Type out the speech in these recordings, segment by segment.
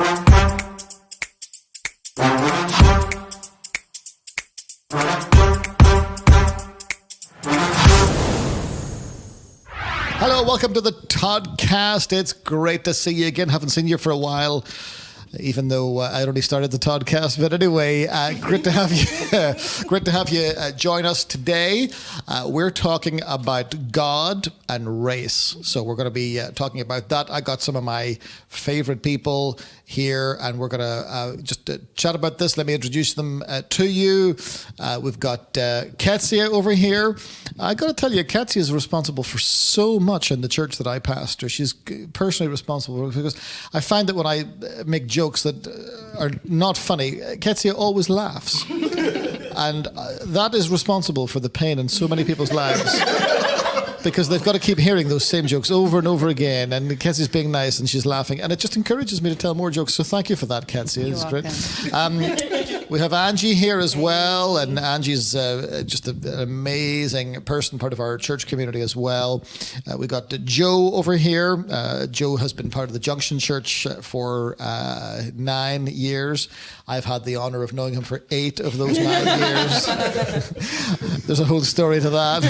Hello, welcome to the Toddcast. It's great to see you again. Haven't seen you for a while, even though I only started the Toddcast. But anyway, great to have you. Great to have you join us today. We're talking about God and race. So we're going to be talking about that. I got some of my favorite people here, and we're going to just chat about this. Let me introduce them to you. We've got Ketsia over here. I got to tell you, Ketsia is responsible for so much in the church that I pastor. She's personally responsible because I find that when I make jokes that are not funny, Ketsia always laughs. And that is responsible for the pain in so many people's lives. Because they've got to keep hearing those same jokes over and over again, and Ketsia's being nice and she's laughing, and it just encourages me to tell more jokes. So thank you for that, Ketsia. It's great. We have Angie here as well, and Angie's just an amazing person, part of our church community as well. We got Joe over here. Joe has been part of the Junction Church for 9 years. I've had the honor of knowing him for 8 of those 9 years. There's a whole story to that.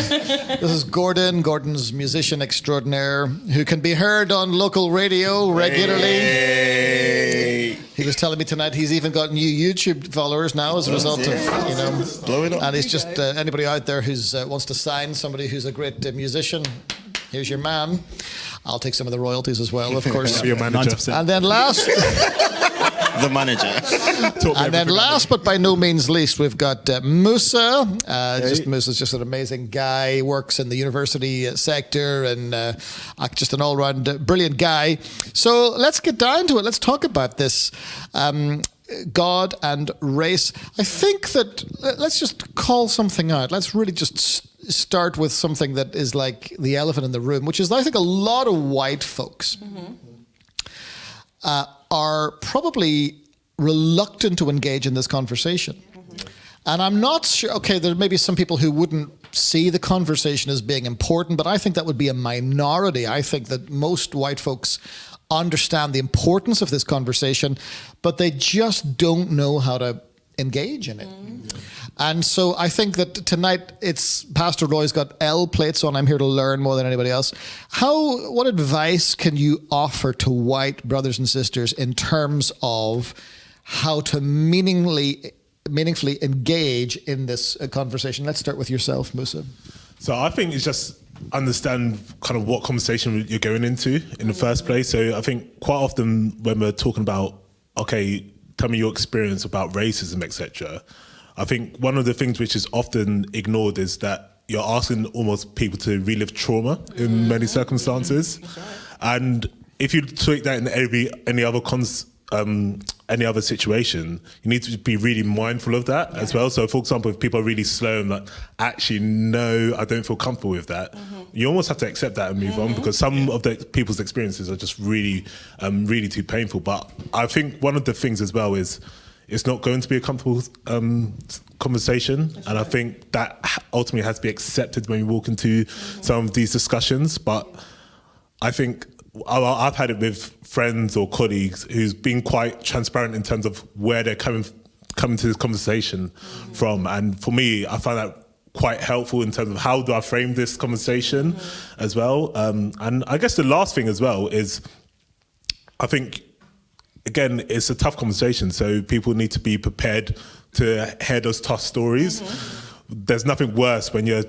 This is Gordon. Gordon's musician extraordinaire who can be heard on local radio regularly. Hey. He was telling me tonight he's even got new YouTube followers now as a result of, blowing up. And he's just anybody out there who's wants to sign somebody who's a great musician. Here's your man. I'll take some of the royalties as well, of course. Your manager. And then last. The manager. And then last but by no means least, we've got Musa. Musa's just an amazing guy. He works in the university sector and just an all-round brilliant guy. So let's get down to it. Let's talk about this. God and race. I think that let's just call something out. Let's really just start with something that is like the elephant in the room, which is I think a lot of white folks are probably reluctant to engage in this conversation. And I'm not sure, there may be some people who wouldn't see the conversation as being important, but I think that would be a minority. I think that most white folks understand the importance of this conversation, but they just don't know how to engage in it. And so I think that tonight it's Pastor Roy's got L plates on. I'm here to learn more than anybody else. What advice can you offer to white brothers and sisters in terms of how to meaningfully engage in this conversation? Let's start with yourself, Musa. So I think it's just understand kind of what conversation you're going into in the first place. So I think quite often when we're talking about, tell me your experience about racism, etc., I think one of the things which is often ignored is that you're asking almost people to relive trauma in many circumstances. Right. And if you take that in any other situation, you need to be really mindful of that as well. So for example, if people are really slow and like, actually, no, I don't feel comfortable with that, you almost have to accept that and move on, because some of the people's experiences are just really, really too painful. But I think one of the things as well is it's not going to be a comfortable conversation. And I think that ultimately has to be accepted when we walk into some of these discussions. But I think I've had it with friends or colleagues who's been quite transparent in terms of where they're coming to this conversation from. And for me, I find that quite helpful in terms of how do I frame this conversation as well. And I guess the last thing as well is, I think, again, it's a tough conversation, so people need to be prepared to hear those tough stories. There's nothing worse when you're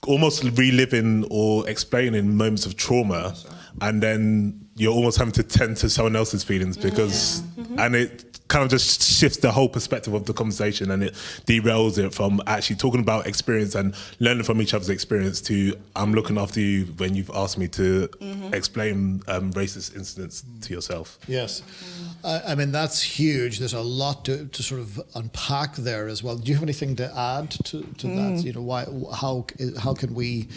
almost reliving or explaining moments of trauma, and then you're almost having to tend to someone else's feelings because, and it kind of just shifts the whole perspective of the conversation, and it derails it from actually talking about experience and learning from each other's experience to I'm looking after you when you've asked me to explain racist incidents to yourself. Yes. I mean, that's huge. There's a lot to sort of unpack there as well. Do you have anything to add to that? How can we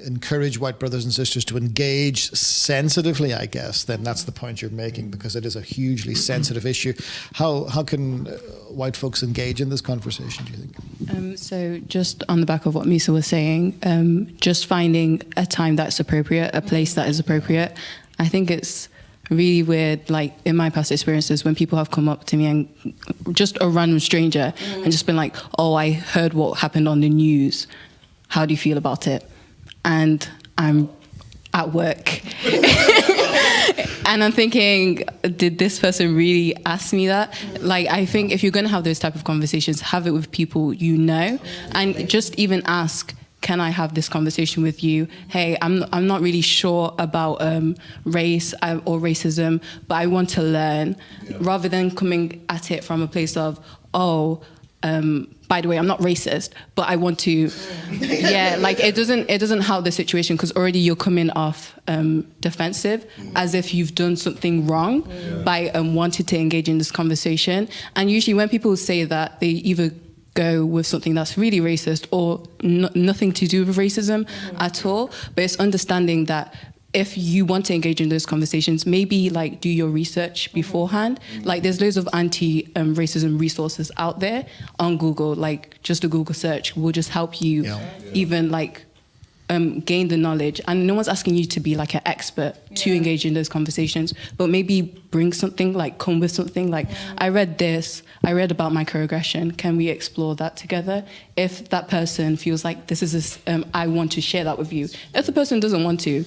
encourage white brothers and sisters to engage sensitively, I guess, then that's the point you're making, because it is a hugely sensitive issue. How can white folks engage in this conversation, do you think? So just on the back of what Musa was saying, just finding a time that's appropriate, a place that is appropriate. I think it's really weird, like in my past experiences, when people have come up to me and just a random stranger and just been like, oh, I heard what happened on the news. How do you feel about it? And I'm at work. And I'm thinking, did this person really ask me that? Like, I think if you're going to have those type of conversations, have it with people you know, and just even ask, can I have this conversation with you? Hey, I'm not really sure about race or racism, but I want to learn, rather than coming at it from a place of, oh, by the way, I'm not racist, but I want to, like it doesn't help the situation, because already you're coming off defensive, as if you've done something wrong by wanting to engage in this conversation. And usually when people say that, they either go with something that's really racist or nothing to do with racism at all. But it's understanding that if you want to engage in those conversations, maybe like do your research beforehand. Like there's loads of anti-racism resources out there on Google. Like just a Google search will just help you even like gain the knowledge. And no one's asking you to be like an expert to engage in those conversations, but maybe bring something, like come with something like, I read about microaggression. Can we explore that together? If that person feels like this is I want to share that with you. If the person doesn't want to,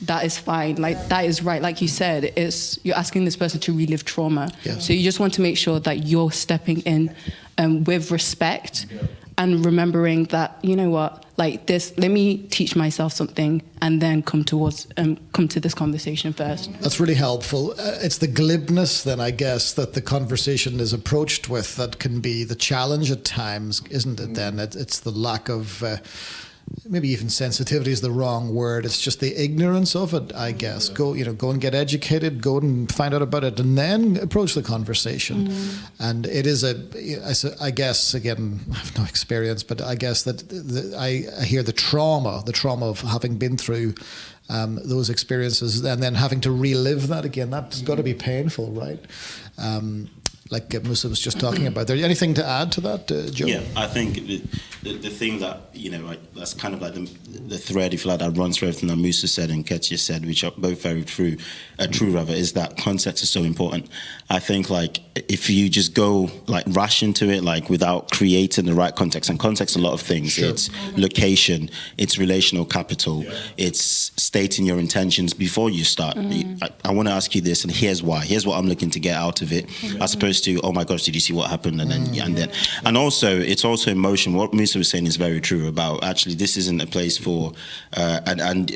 that is fine. Like that is right. Like you said, you're asking this person to relive trauma. So you just want to make sure that you're stepping in with respect and remembering that, you know what, like this, let me teach myself something and then come to this conversation first. That's really helpful. It's the glibness then, I guess, that the conversation is approached with that can be the challenge at times, isn't it then? It's the lack of... maybe even sensitivity is the wrong word. It's just the ignorance of it, I guess. Go and get educated, go and find out about it, and then approach the conversation. And it is I guess, again, I have no experience, but I guess that I hear the trauma of having been through those experiences and then having to relive that again. That's got to be painful, right? Like Musa was just talking about. There anything to add to that, Joe? Yeah, I think the thing that, that's kind of like the thread, if you like, that runs through everything that Musa said and Ketsia said, which are both very true rather, is that context is so important. I think like if you just go like rash into it, like without creating the right context, and context a lot of things. Sure. It's location, it's relational capital, it's stating your intentions before you start. I want to ask you this, and here's why. Here's what I'm looking to get out of it, as opposed to, oh my gosh, did you see what happened? And also it's also emotion. What Musa was saying is very true about actually this isn't a place for and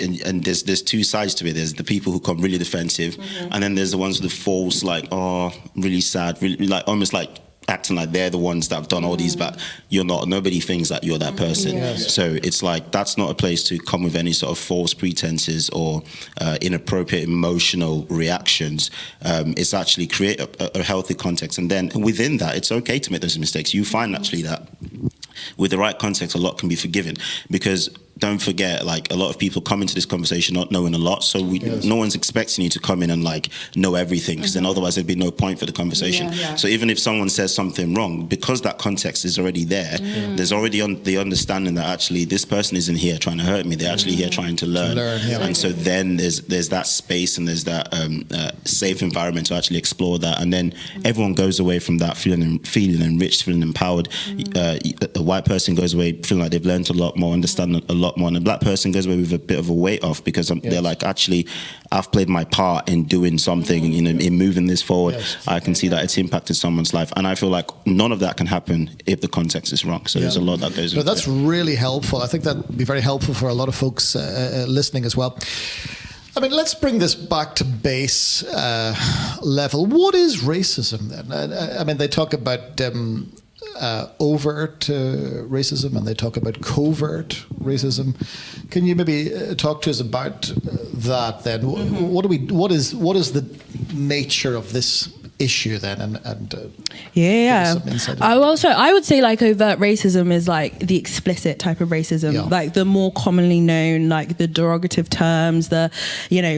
there's two sides to it. There's the people who come really defensive, and then there's the ones with the false, like, oh, really sad, really, like almost like acting like they're the ones that have done all these, but you're not. Nobody thinks that you're that person. So it's like that's not a place to come with any sort of false pretenses or inappropriate emotional reactions. It's actually create a healthy context, and then within that, it's okay to make those mistakes. You find actually that with the right context, a lot can be forgiven, because don't forget, like, a lot of people come into this conversation not knowing a lot, so no one's expecting you to come in and like know everything, because then otherwise there'd be no point for the conversation. So even if someone says something wrong, because that context is already there, there's already the understanding that actually this person isn't here trying to hurt me, they're actually here trying to learn. And so then there's that space and there's that safe environment to actually explore that, and then everyone goes away from that feeling enriched, feeling empowered. A white person goes away feeling like they've learned a lot more, understanding a lot more, and a black person goes away with a bit of a weight off, because they're like, actually, I've played my part in doing something, in moving this forward. I can see that it's impacted someone's life, and I feel like none of that can happen if the context is wrong. So there's a lot that goes into that's really helpful. I think that would be very helpful for a lot of folks listening as well. I mean, let's bring this back to base level. What is racism then? I mean, they talk about overt racism, and they talk about covert racism. Can you maybe talk to us about that then? What is the nature of this issue then, I would say like overt racism is like the explicit type of racism, like the more commonly known, like the derogative terms, the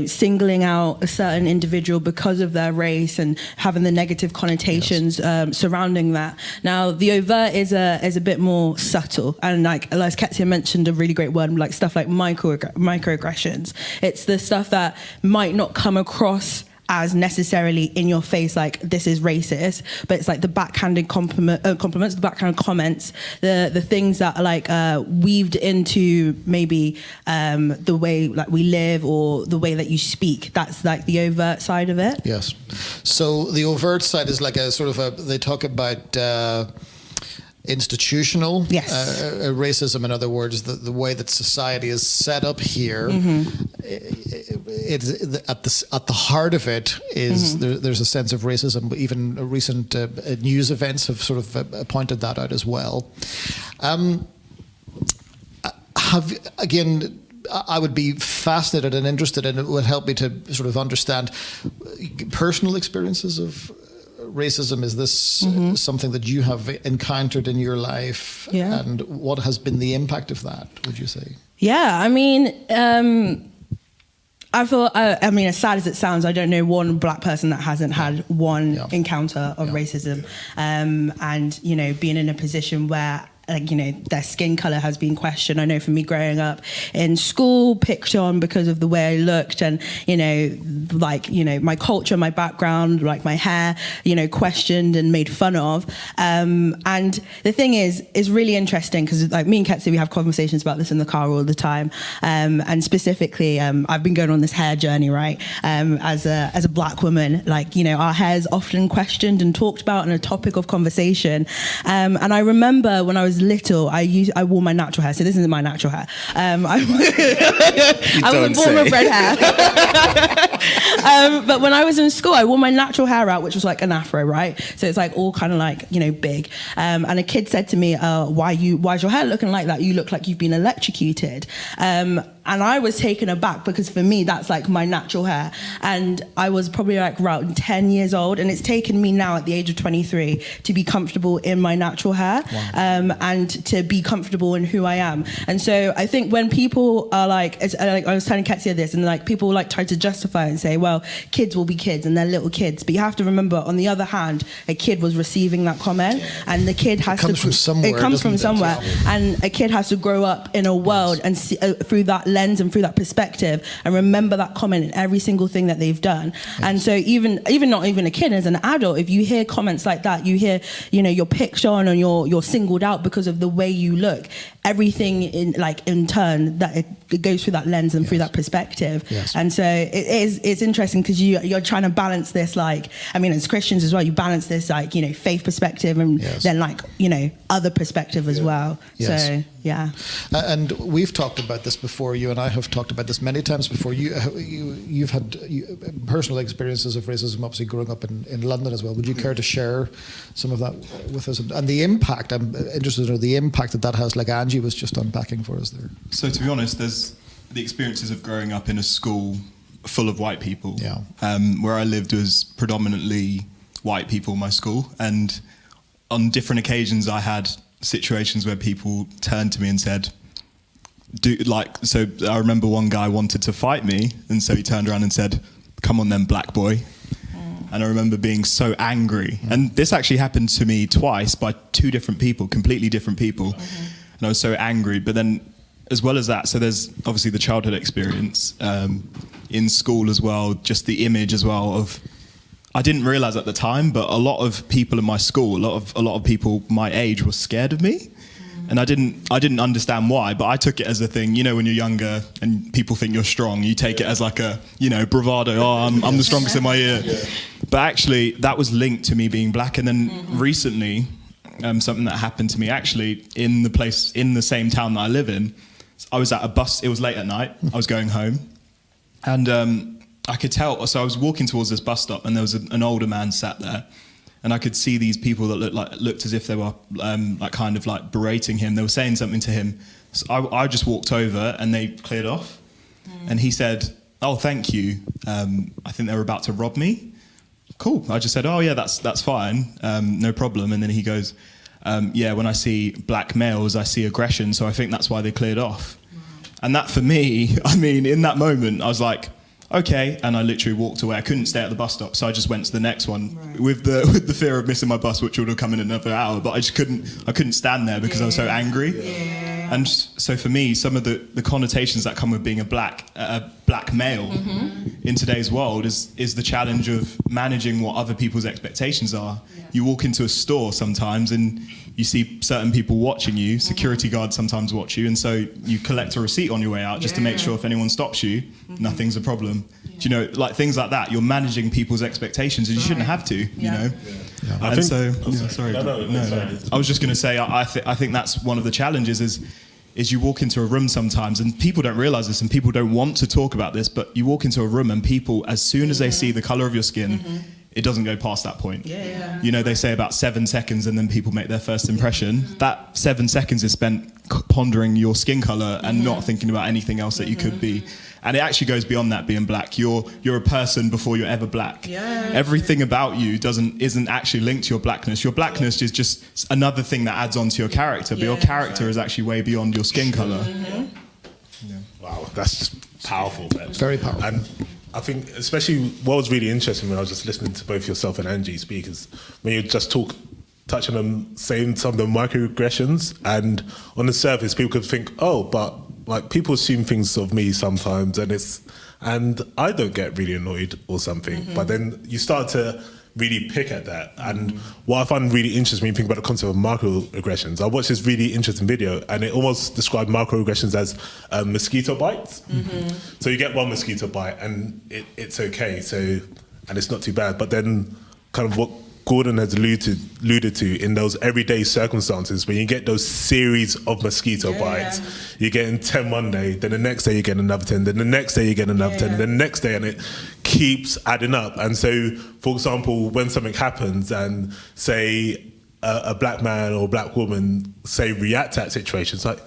singling out a certain individual because of their race and having the negative connotations surrounding that. Now the overt is a bit more subtle, and like as Ketsia mentioned, a really great word, like stuff like microaggressions. It's the stuff that might not come across as necessarily in your face, like this is racist, but it's like the backhanded compliments, the backhanded comments, the things that are like weaved into maybe the way like we live or the way that you speak. That's like the overt side of it. Yes. So the overt side is like a sort of they talk about institutional racism. In other words, the way that society is set up here, it's at the heart of it is there's a sense of racism. Even recent news events have sort of pointed that out as well. I would be fascinated and interested, and it would help me to sort of understand personal experiences of racism. Is this something that you have encountered in your life? Yeah. And what has been the impact of that, would you say? Yeah, I mean, I feel, I mean, as sad as it sounds, I don't know one black person that hasn't had one encounter of racism. And, you know, being in a position where, like, you know, their skin color has been questioned. I know for me growing up in school, picked on because of the way I looked and, you know, like, you know, my culture, my background, like my hair, you know, questioned and made fun of. And the thing is really interesting because like me and Ketsi, we have conversations about this in the car all the time. And specifically, I've been going on this hair journey, right? As a black woman, like, you know, our hair is often questioned and talked about and a topic of conversation. And I remember when I was little, I wore my natural hair. So this isn't my natural hair. I was born with red hair. But when I was in school, I wore my natural hair out, which was like an afro, right? So it's like all kind of like, you know, big. And a kid said to me, why's your hair looking like that? You look like you've been electrocuted. And I was taken aback because for me, that's like my natural hair. And I was probably like around 10 years old. And it's taken me now at the age of 23 to be comfortable in my natural hair. Wow. And to be comfortable in who I am. And so I think when people are like I was telling Ketsia this, and like people like try to justify it and say, well, kids will be kids and they're little kids. But you have to remember, on the other hand, a kid was receiving that comment and the kid has to... It comes from somewhere. It comes from somewhere. And a kid has to grow up in a world and see, through that lens and through that perspective and remember that comment in every single thing that they've done. And so even not even a kid, as an adult, if you hear comments like that, you hear, you know, you're picked on and you're singled out because of the way you look, everything in turn that it goes through that lens and through that perspective. And so it's interesting because you're trying to balance this, like, I mean, as Christians as well, you balance this, like, you know, faith perspective and then, like, you know, other perspective as well. So yeah. And we've talked about this before. You and I have talked about this many times before. You've had personal experiences of racism, obviously growing up in London as well. Would you care to share some of that with us? And the impact, I'm interested to know the impact that has, like Angie was just unpacking for us there. So to be honest, there's the experiences of growing up in a school full of white people. Where I lived was predominantly white people, my school. And on different occasions I had situations where people turned to me and said, so I remember one guy wanted to fight me, and so he turned around and said, "Come on then, black boy." And I remember being so angry. And this actually happened to me twice by two different people, completely different people. And I was so angry. But then, as well as that, so there's obviously the childhood experience in school as well, just the image as well of, I didn't realize at the time, but a lot of people in my school, a lot of people my age were scared of me. And I didn't understand why, but I took it as a thing, you know, when you're younger and people think you're strong, you take it as like a, you know, bravado. Oh, I'm the strongest in my year. But actually that was linked to me being black. And then recently, something that happened to me actually in the same town that I live in, I was at a bus, it was late at night, I was going home, and I could tell, so I was walking towards this bus stop and there was an older man sat there. And I could see these people that looked as if they were like kind of like berating him. They were saying something to him. So I just walked over and they cleared off. And he said, "Oh, thank you. I think they were about to rob me." Cool. I just said, "Oh yeah, that's fine. No problem." And then he goes, "Yeah, when I see black males, I see aggression. So I think that's why they cleared off." And that for me, I mean, in that moment, I was like, okay, and I literally walked away. I couldn't stay at the bus stop, so I just went to the next one with the fear of missing my bus, which would have come in another hour. But I couldn't stand there because I was so angry. And so for me, some of the connotations that come with being a black male in today's world is the challenge of managing what other people's expectations are. Yeah. You walk into a store sometimes and you see certain people watching you, security guards sometimes watch you, and so you collect a receipt on your way out just to make sure if anyone stops you, nothing's a problem. Yeah. Do you know, like things like that, you're managing people's expectations and you shouldn't have to, you know? Yeah. I was just going to say, I think that's one of the challenges is you walk into a room sometimes and people don't realize this and people don't want to talk about this, but you walk into a room and people, as soon as they see the color of your skin, it doesn't go past that point. You know, they say about 7 seconds and then people make their first impression. That 7 seconds is spent pondering your skin color and not thinking about anything else that you could be. And it actually goes beyond that, being black. You're a person before you're ever black. Everything about you isn't actually linked to your blackness. Your blackness is just another thing that adds on to your character, but your character is actually way beyond your skin color. Wow, that's just powerful, man. Very powerful. And I think especially what was really interesting when I was just listening to both yourself and Angie speak is when you just touching on saying some of the microaggressions, and on the surface people could think, oh, but like people assume things of me sometimes and I don't get really annoyed or something. But then you start to really pick at that. And what I find really interesting when you think about the concept of microaggressions, I watched this really interesting video and it almost described microaggressions as mosquito bites. So you get one mosquito bite and it's okay, and it's not too bad. But then kind of what Gordon has alluded to in those everyday circumstances, when you get those series of mosquito bites, you get in 10 one day, then the next day you get another 10, then the next day you get another 10, then the next day, and it keeps adding up. And so, for example, when something happens and say a black man or a black woman say react to that situation, it's like,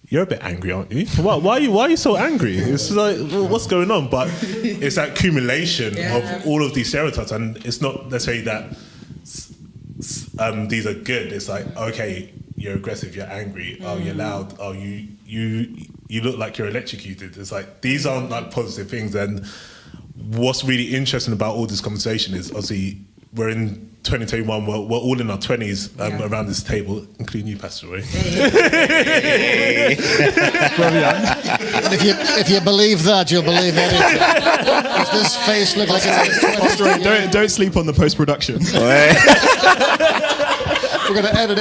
you're a bit angry, aren't you? Why are you so angry? It's like, well, what's going on? But it's that accumulation of all of these stereotypes, and it's not necessarily that these are good. It's like, okay, you're aggressive, you're angry, oh, you're loud, oh, you look like you're electrocuted. It's like, these aren't like positive things. And what's really interesting about all this conversation is obviously we're in 2021, we're all in our 20s around this table, including you, Pastor Roy. And if you believe that, you'll believe anything. Does this face look like it's 20s? Pastor Roy, don't sleep on the post-production. We're going to edit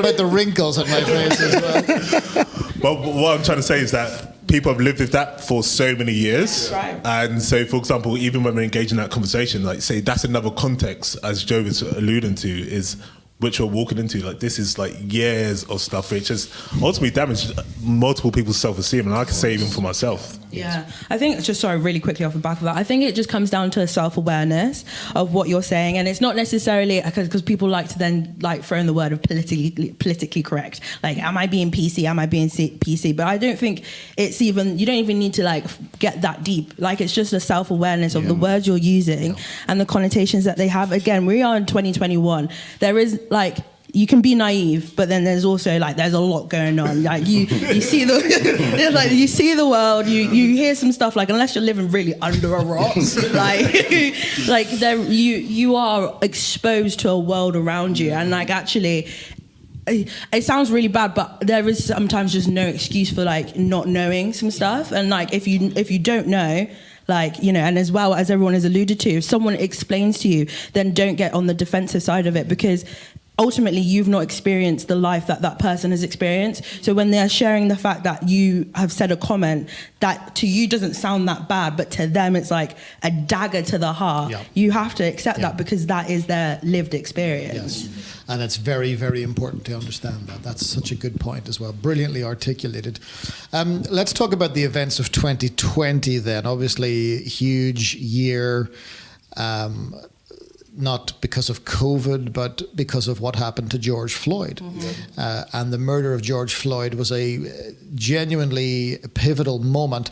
out the wrinkles on my face as well. But what I'm trying to say is that people have lived with that for so many years. Right. And so, for example, even when we're engaging in that conversation, like say that's another context, as Joe was alluding to, is which we're walking into. Like this is like years of stuff which has ultimately damaged multiple people's self-esteem, and I can say even for myself. Yeah, I think, just sorry, really quickly off the back of that, I think it just comes down to a self-awareness of what you're saying, and it's not necessarily because people like to then like throw in the word of politically correct. Like, am I being PC? Am I being PC? But I don't think it's even, you don't even need to like get that deep. Like, it's just a self-awareness of the words you're using and the connotations that they have. Again, we are in 2021. There is like, you can be naive, but then there's also like there's a lot going on. Like you see the like you see the world. You hear some stuff, like unless you're living really under a rock, like there you are exposed to a world around you, and like actually. It sounds really bad, but there is sometimes just no excuse for like not knowing some stuff. And like if you don't know, like, you know, and as well as everyone has alluded to, if someone explains to you, then don't get on the defensive side of it, because ultimately you've not experienced the life that that person has experienced. So when they're sharing the fact that you have said a comment that to you doesn't sound that bad, but to them it's like a dagger to the heart, you have to accept that, because that is their lived experience. Yes. And it's very, very important to understand that. That's such a good point as well. Brilliantly articulated. Let's talk about the events of 2020 then. Obviously, huge year. Not because of COVID, but because of what happened to George Floyd. And the murder of George Floyd was a genuinely pivotal moment.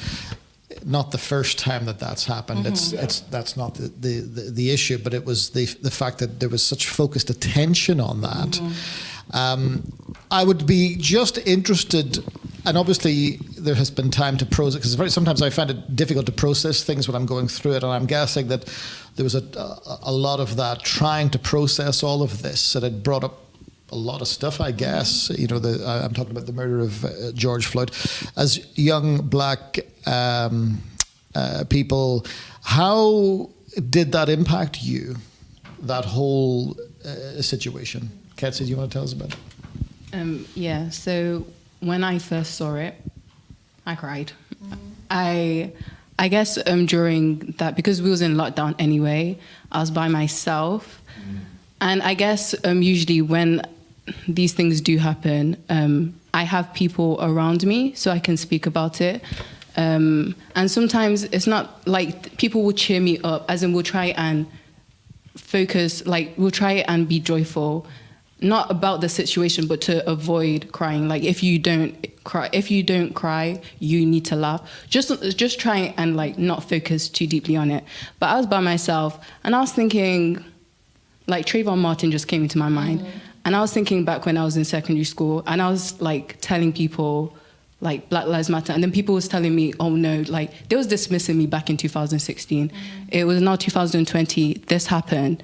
Not the first time that's happened. That's not the issue, but it was the fact that there was such focused attention on that. I would be just interested, and obviously there has been time to process, because sometimes I find it difficult to process things when I'm going through it, and I'm guessing that there was a lot of that, trying to process all of this, and it brought up a lot of stuff, I guess. You know, I'm talking about the murder of George Floyd. As young black people, how did that impact you, that whole situation? Ketsi, do you want to tell us about it? Yeah, so when I first saw it, I cried. I guess during that, because we was in lockdown anyway, I was by myself. And I guess usually when these things do happen, I have people around me so I can speak about it. And sometimes it's not like people will cheer me up, as in we'll try and focus, like we'll try and be joyful, not about the situation, but to avoid crying. Like if you don't cry, you need to laugh. Just try and like not focus too deeply on it. But I was by myself and I was thinking, like Trayvon Martin just came into my mind. And I was thinking back when I was in secondary school and I was like telling people like Black Lives Matter. And then people was telling me, oh no, like they was dismissing me back in 2016. It was now 2020, this happened.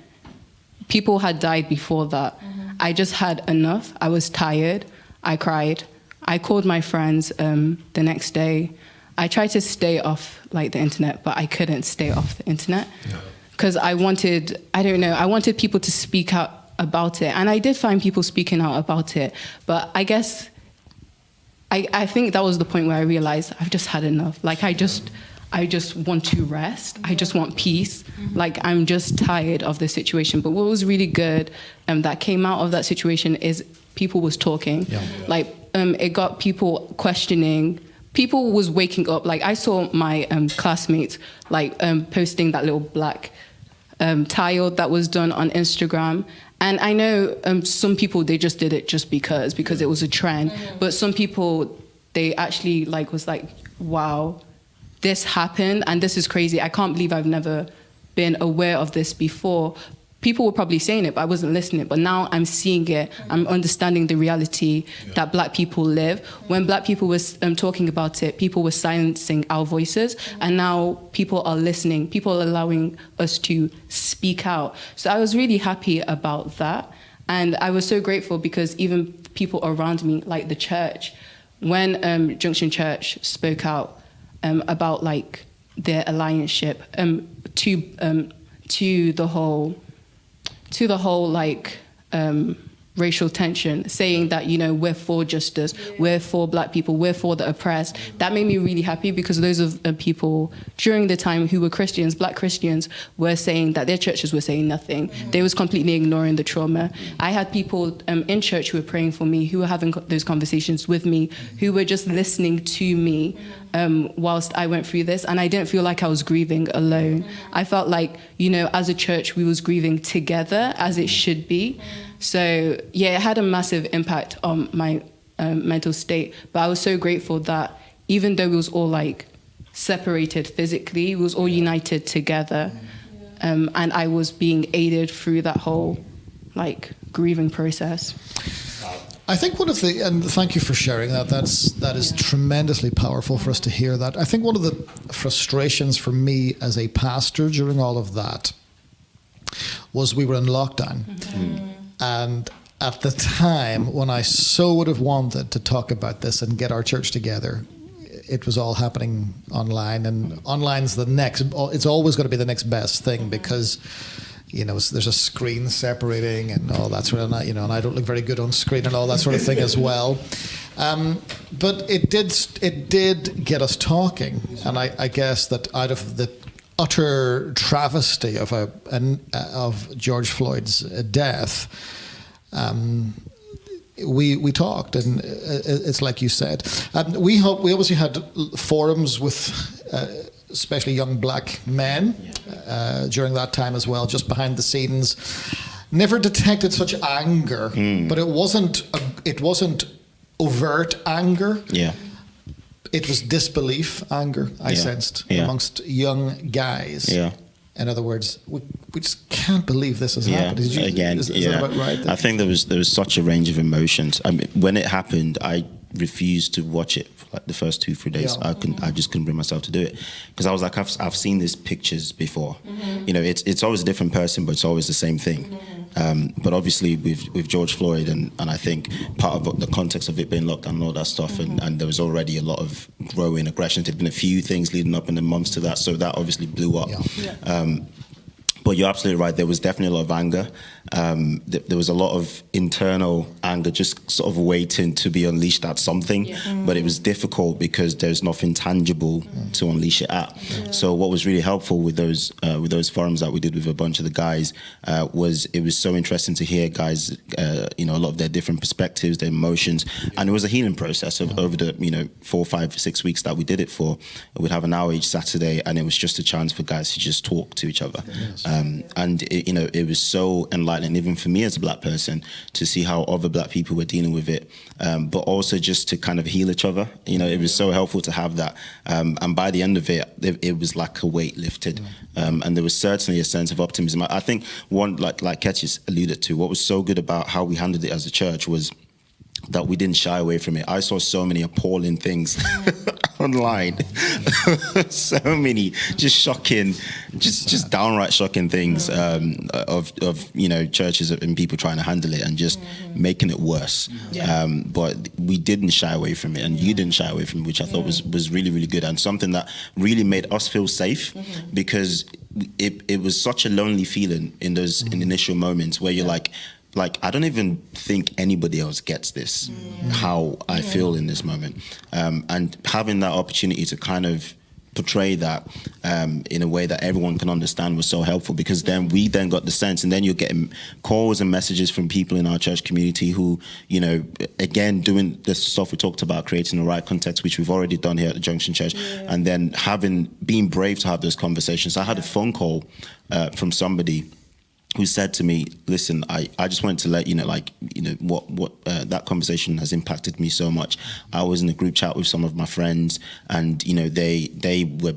People had died before that. I just had enough. I was tired. I cried. I called my friends the next day. I tried to stay off like the internet, but I couldn't stay off the internet because I wanted people to speak out about it. And I did find people speaking out about it. But I guess, I think that was the point where I realized I've just had enough. Like I just want to rest. I just want peace. Like I'm just tired of the situation. But what was really good that came out of that situation is people was talking. Like it got people questioning. People was waking up. Like I saw my classmates like posting that little black tile that was done on Instagram. And I know some people, they just did it just because it was a trend. But some people, they actually like was like, wow, this happened and this is crazy. I can't believe I've never been aware of this before. People were probably saying it, but I wasn't listening. But now I'm seeing it. I'm understanding the reality that Black people live. When Black people was talking about it, people were silencing our voices. And now people are listening. People are allowing us to speak out. So I was really happy about that. And I was so grateful because even people around me, like the church, when Junction Church spoke out about like their allianceship to the whole like racial tension, saying that, you know, we're for justice, we're for Black people, we're for the oppressed. That made me really happy because those of people during the time who were Christians, Black Christians, were saying that their churches were saying nothing. They was completely ignoring the trauma. I had people in church who were praying for me, who were having those conversations with me, who were just listening to me whilst I went through this. And I didn't feel like I was grieving alone. I felt like, you know, as a church, we was grieving together as it should be. So, yeah, it had a massive impact on my mental state. But I was so grateful that even though we was all, like, separated physically, we was all united together. And I was being aided through that whole, like, grieving process. I think one of the, and thank you for sharing that, that is tremendously powerful for us to hear that. I think one of the frustrations for me as a pastor during all of that was we were in lockdown. And at the time when I so would have wanted to talk about this and get our church together, it was all happening online, and online's it's always going to be the next best thing because, you know, there's a screen separating and all that sort of, you know, and I don't look very good on screen and all that sort of thing as well. But it did get us talking, and I guess that out of the utter travesty of George Floyd's death, we talked, and it's like you said. We obviously had forums with especially young Black men during that time as well, just behind the scenes. Never detected such anger, but it wasn't overt anger. Yeah. It was disbelief anger, I sensed, amongst young guys. Yeah. In other words, we just can't believe this has happened. Is that about right? I think there was such a range of emotions. I mean, when it happened, I refused to watch it for like the first 2-3 days. I just couldn't bring myself to do it because I was like, I've seen these pictures before. You know, it's always a different person, but it's always the same thing. But obviously with George Floyd and I think part of the context of it being locked down and all that stuff, and there was already a lot of growing aggression. There'd been a few things leading up in the months to that, so that obviously blew up. But you're absolutely right. There was definitely a lot of anger. There was a lot of internal anger, just sort of waiting to be unleashed at something. But it was difficult because there's nothing tangible to unleash it at. So what was really helpful with those forums that we did with a bunch of the guys was it was so interesting to hear guys, a lot of their different perspectives, their emotions, and it was a healing process over the 4, 5, 6 weeks that we did it for. We'd have an hour each Saturday, and it was just a chance for guys to just talk to each other. And it was so enlightening, even for me as a black person, to see how other black people were dealing with it, but also just to kind of heal each other. It was so helpful to have that. And by the end of it was like a weight lifted. And there was certainly a sense of optimism. I think one, like Ketchis alluded to, what was so good about how we handled it as a church was that we didn't shy away from it. I saw so many appalling things online. So many just shocking, just downright shocking things of churches and people trying to handle it and just making it worse. But we didn't shy away from it, and you didn't shy away from it, which I thought was really, really good, and something that really made us feel safe, because it was such a lonely feeling in those in initial moments where you're like, I don't even think anybody else gets this, how I feel in this moment. And having that opportunity to kind of portray that in a way that everyone can understand was so helpful, because then we then got the sense, and then you're getting calls and messages from people in our church community who, again, doing the stuff we talked about, creating the right context, which we've already done here at the Junction Church, and then being brave to have those conversations. I had a phone call from somebody who said to me, listen, I just wanted to let you know, what that conversation has impacted me so much. I was in a group chat with some of my friends, and, they were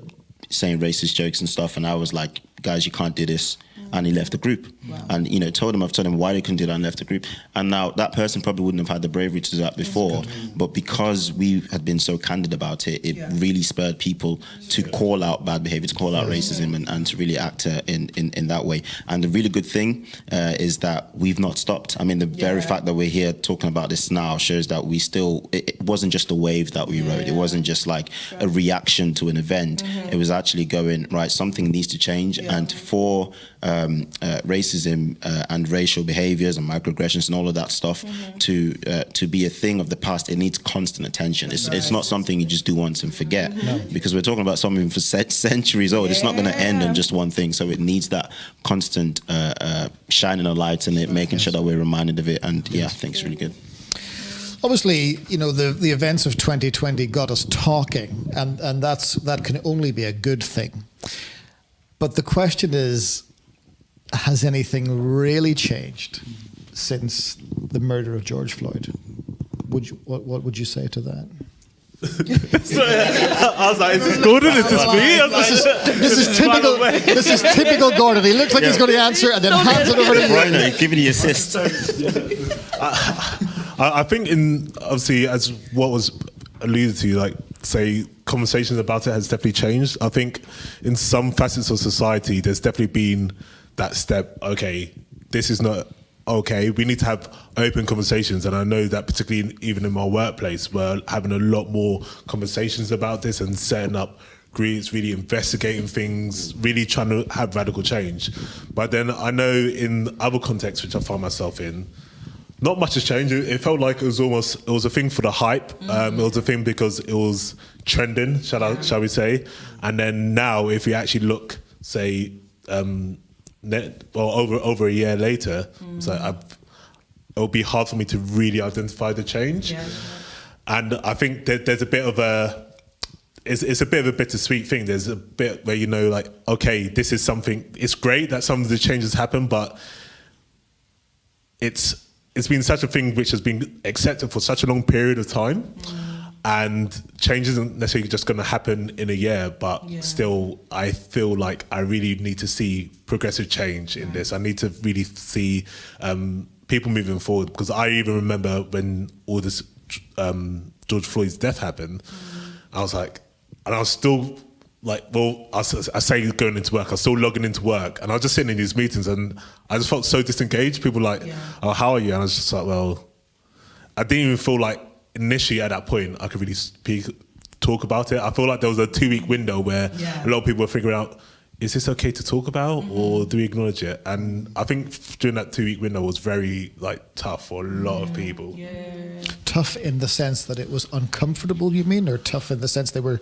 saying racist jokes and stuff, and I was like, guys, you can't do this. And he left the group. Wow. And, I've told him why they couldn't do that, and left the group. And now that person probably wouldn't have had the bravery to do that before, but because we had been so candid about it, it really spurred people to call out bad behavior, to call out racism, and to really act in that way. And the really good thing is that we've not stopped. I mean, the very fact that we're here talking about this now shows that we still, it wasn't just a wave that we rode. It wasn't just like a reaction to an event. It was actually going, right, something needs to change. And for racism and racial behaviors and microaggressions and all of that stuff to be a thing of the past, it needs constant attention. It's not something you just do once and forget, because we're talking about something for centuries old. It's not going to end on just one thing, so it needs that constant shining a light in it, making sure that we're reminded of it, and I think it's really good. Obviously, the events of 2020 got us talking, and that can only be a good thing. But the question is, has anything really changed since the murder of George Floyd? What would you say to that? I was like, is this Gordon? Is this me? This is typical Gordon. He looks like he's going to answer and then hands it over to you. Right now, you're giving the assist. I think obviously, as what was alluded to, say, conversations about it has definitely changed. I think in some facets of society, there's definitely been that step, okay, this is not okay, we need to have open conversations. And I know that particularly even in my workplace, we're having a lot more conversations about this and setting up groups, really investigating things, really trying to have radical change. But then I know in other contexts which I find myself in, not much has changed. It felt like it was a thing for the hype. It was a thing because it was trending, shall we say. And then now, if we actually look, say, over a year later, it'll be hard for me to really identify the change. And I think that there's a bit of it's a bit of a bittersweet thing. There's a bit where okay, this is something. It's great that some of the changes happen, but it's been such a thing which has been accepted for such a long period of time. And change isn't necessarily just going to happen in a year, but still, I feel like I really need to see progressive change in this. I need to really see people moving forward, because I even remember when all this George Floyd's death happened, I was like, and I was still I say going into work, I was still logging into work, and I was just sitting in these meetings, and I just felt so disengaged. People were like, oh, how are you? And I was just like, well, I didn't even feel like initially at that point I could really talk about it. I feel like there was a 2-week window where a lot of people were figuring out, is this okay to talk about, or do we acknowledge it? And I think during that 2-week window was very tough for a lot of people. Tough in the sense that it was uncomfortable, you mean, or tough in the sense they were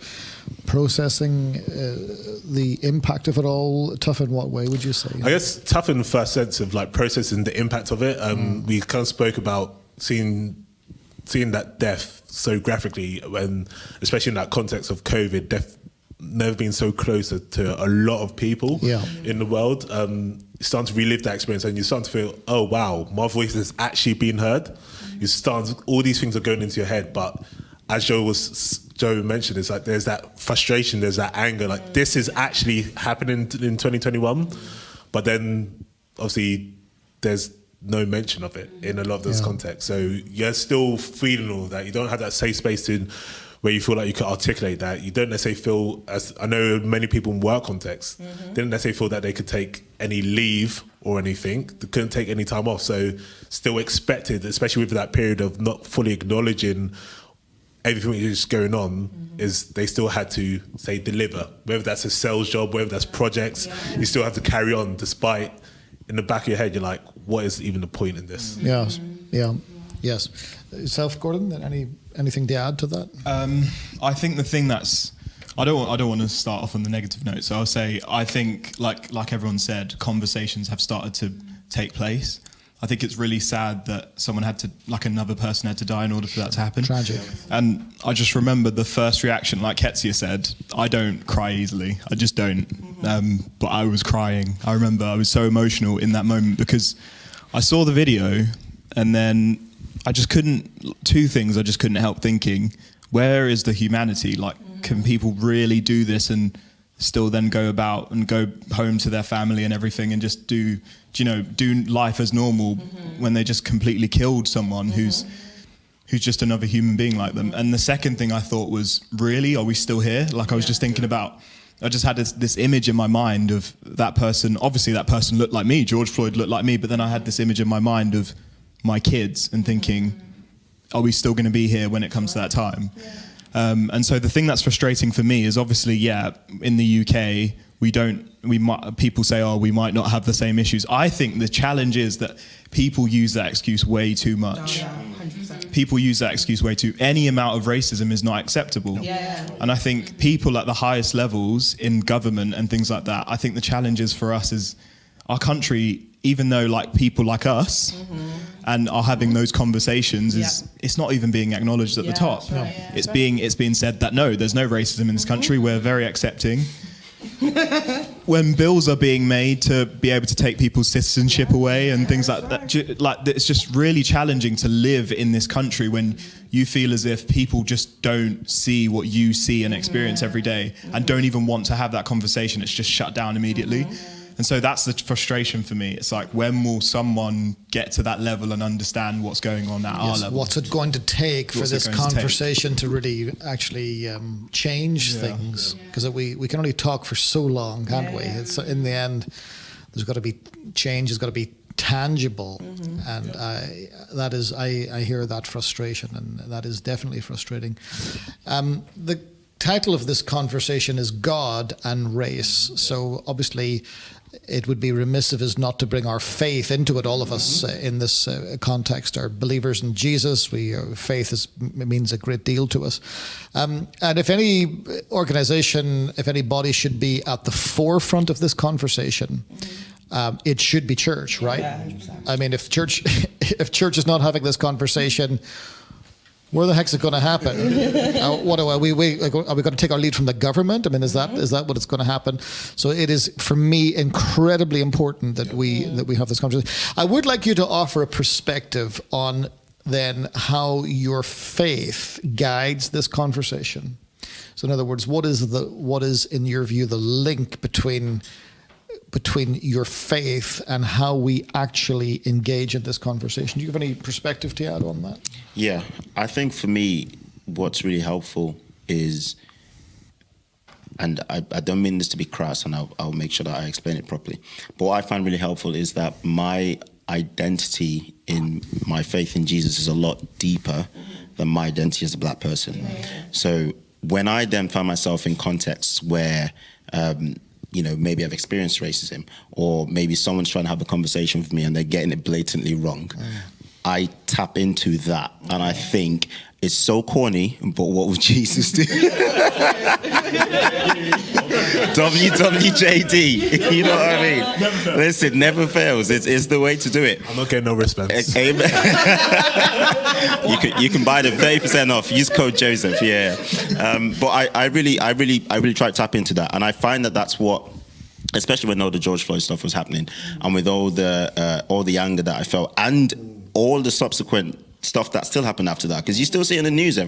processing the impact of it all? Tough in what way would you say? I guess tough in the first sense of processing the impact of it. We kind of spoke about seeing that death so graphically, when, especially in that context of COVID, death never been so closer to a lot of people in the world. You're starting to relive that experience, and you're starting to feel, oh wow, my voice has actually been heard. You start, all these things are going into your head, but as Joe mentioned, it's like there's that frustration, there's that anger, like this is actually happening in 2021, but then obviously there's no mention of it in a lot of those contexts. So you're still feeling all of that. You don't have that safe space where you feel like you can articulate that. You don't necessarily feel, as I know many people in work contexts, didn't necessarily feel that they could take any leave or anything. They couldn't take any time off. So still expected, especially with that period of not fully acknowledging everything that is going on, is they still had to, say, deliver. Whether that's a sales job, whether that's projects, you still have to carry on despite, in the back of your head, you're like, what is even the point in this? Yes. Yourself, Gordon, anything to add to that? I think the thing that's, I don't want to start off on the negative note, so I'll say I think, like everyone said, conversations have started to take place. I think it's really sad that someone had to, another person had to die in order for that to happen. Tragic. And I just remember the first reaction, like Ketsia said, I don't cry easily. I just don't. But I was crying. I remember I was so emotional in that moment because I saw the video, and then I just couldn't help thinking, where is the humanity? Can people really do this and still then go about and go home to their family and everything and just do life as normal when they just completely killed someone who's just another human being like them? And the second thing I thought was, really, are we still here? I was just thinking about, I just had this image in my mind of that person. Obviously that person looked like me, George Floyd looked like me, but then I had this image in my mind of my kids and thinking, are we still going to be here when it comes to that time? And so the thing that's frustrating for me is obviously, in the UK, people say, oh, we might not have the same issues. I think the challenge is that people use that excuse way too much. People use that excuse way too. Any amount of racism is not acceptable. And I think people at the highest levels in government and things like that, I think the challenge is for us is our country, even though people like us and are having those conversations, it's not even being acknowledged at the top. It's being said that no, there's no racism in this country. We're very accepting. When bills are being made to be able to take people's citizenship away and things like that, it's just really challenging to live in this country when you feel as if people just don't see what you see and experience every day and don't even want to have that conversation. It's just shut down immediately. And so that's the frustration for me. It's when will someone get to that level and understand what's going on at our level? What's it going to take for this conversation to really actually change things? Because we can only talk for so long, can't we? It's, in the end, there's got to be change, there's got to be tangible. And I hear that frustration, and that is definitely frustrating. The title of this conversation is God and Race. So obviously it would be remiss of us not to bring our faith into it. All of us in this context are believers in Jesus. Faith means a great deal to us. And if any organization, if any body should be at the forefront of this conversation, it should be church, right? I mean, if church is not having this conversation, where the heck's it going to happen? Are we going to take our lead from the government? I mean, is that what it's going to happen? So it is, for me, incredibly important that we have this conversation. I would like you to offer a perspective on then how your faith guides this conversation. So in other words, what is in your view the link between your faith and how we actually engage in this conversation? Do you have any perspective to add on that? Yeah, I think for me, what's really helpful is and I don't mean this to be crass, and I'll make sure that I explain it properly. But what I find really helpful is that my identity in my faith in Jesus is a lot deeper than my identity as a black person. So when I then find myself in contexts where, maybe I've experienced racism, or maybe someone's trying to have a conversation with me and they're getting it blatantly wrong, I tap into that, and I think it's so corny, but what would Jesus do? WWJD, you know what I mean? Listen, never fails. It's the way to do it. I'm not getting no response. Amen. you can buy the 30% off. Use code Joseph. Yeah. But I really try to tap into that, and I find that that's what, especially when all the George Floyd stuff was happening, and with all the anger that I felt, and all the subsequent stuff that still happened after that, because you still see in the news,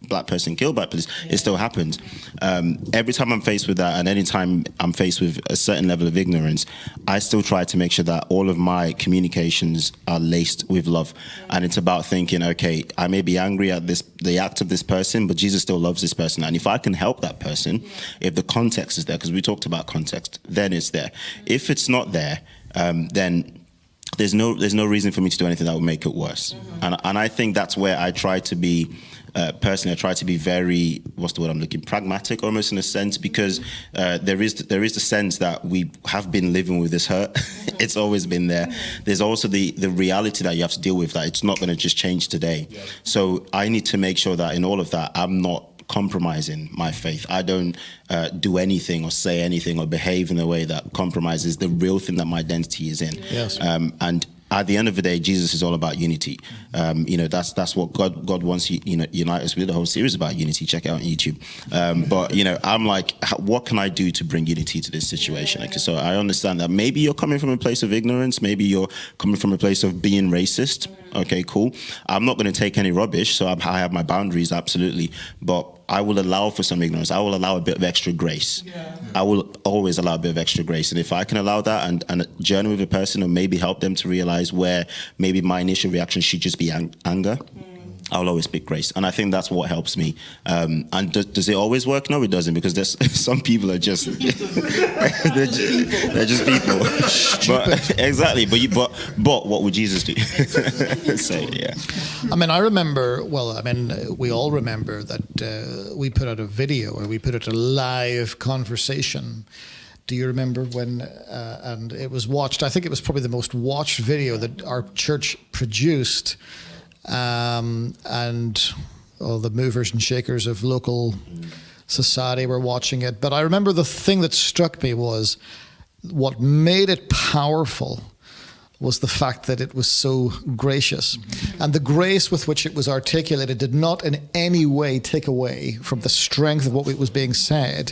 black person killed by police, it still happens. Every time I'm faced with that, and anytime I'm faced with a certain level of ignorance, I still try to make sure that all of my communications are laced with love. And it's about thinking, okay, I may be angry at the act of this person, but Jesus still loves this person. And if I can help that person, if the context is there, because we talked about context, then it's there. If it's not there, then there's no reason for me to do anything that would make it worse. And I think that's where I try to be, personally, I try to be very, pragmatic almost in a sense, because there is the sense that we have been living with this hurt. It's always been there. There's also the reality that you have to deal with, that it's not going to just change today. So I need to make sure that in all of that, I'm not compromising my faith. I don't do anything or say anything or behave in a way that compromises the real thing that my identity is in. Yes. And at the end of the day, Jesus is all about unity. That's what God wants to unite us. We did a whole series about unity. Check it out on YouTube. But I'm like, what can I do to bring unity to this situation? Okay, so I understand that maybe you're coming from a place of ignorance. Maybe you're coming from a place of being racist. Okay, cool. I'm not going to take any rubbish, so I have my boundaries, absolutely. But I will allow for some ignorance. I will allow a bit of extra grace. I will always allow a bit of extra grace. And if I can allow that and journey with a person, or maybe help them to realize where maybe my initial reaction should just be anger, I'll always pick grace. And I think that's what helps me. And does it always work? No, it doesn't, because there's some people are just they're just people. But exactly. But what would Jesus do? So yeah. I mean, I remember. Well, I mean, we all remember that we put out a video, or we put out a live conversation. Do you remember when? And it was watched. I think it was probably the most watched video that our church produced. And all the movers and shakers of local society were watching it. But I remember the thing that struck me was what made it powerful was the fact that it was so gracious. And the grace with which it was articulated did not in any way take away from the strength of what was being said.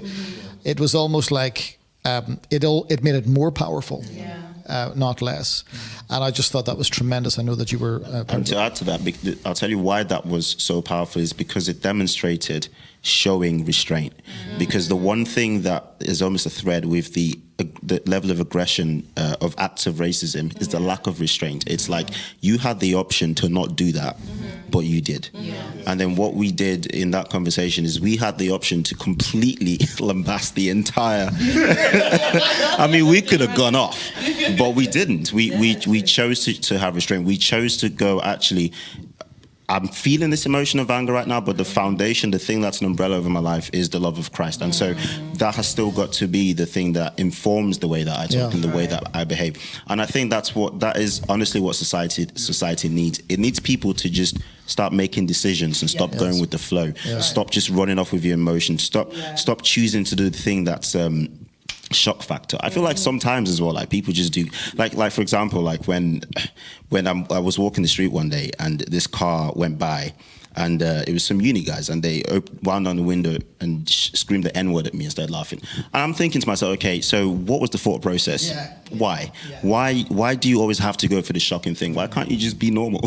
It was almost like it made it more powerful. Not less. And I just thought that was tremendous. I know that you were... and to add to that, I'll tell you why that was so powerful is because it demonstrated showing restraint. Because the one thing that is almost a thread with the level of aggression of acts of racism is the lack of restraint. It's like you had the option to not do that, but you did. And then what we did in that conversation is we had the option to completely lambast the entire... I mean, we could have gone off, but we didn't. We chose to have restraint. We chose to go, actually, I'm feeling this emotion of anger right now, but the foundation, the thing that's an umbrella over my life is the love of Christ. And so that has still got to be the thing that informs the way that I talk and the way that I behave. And I think that is honestly what society needs. It needs people to just start making decisions and stop going with the flow. Stop just running off with your emotions. Stop choosing to do the thing that's shock factor. I feel like sometimes as well, like people just do, like for example, like when I was walking the street one day and this car went by, and it was some uni guys, and they wound on the window and screamed the N-word at me and started laughing. And I'm thinking to myself, okay, so what was the thought process Why? Why do you always have to go for the shocking thing? Why can't you just be normal?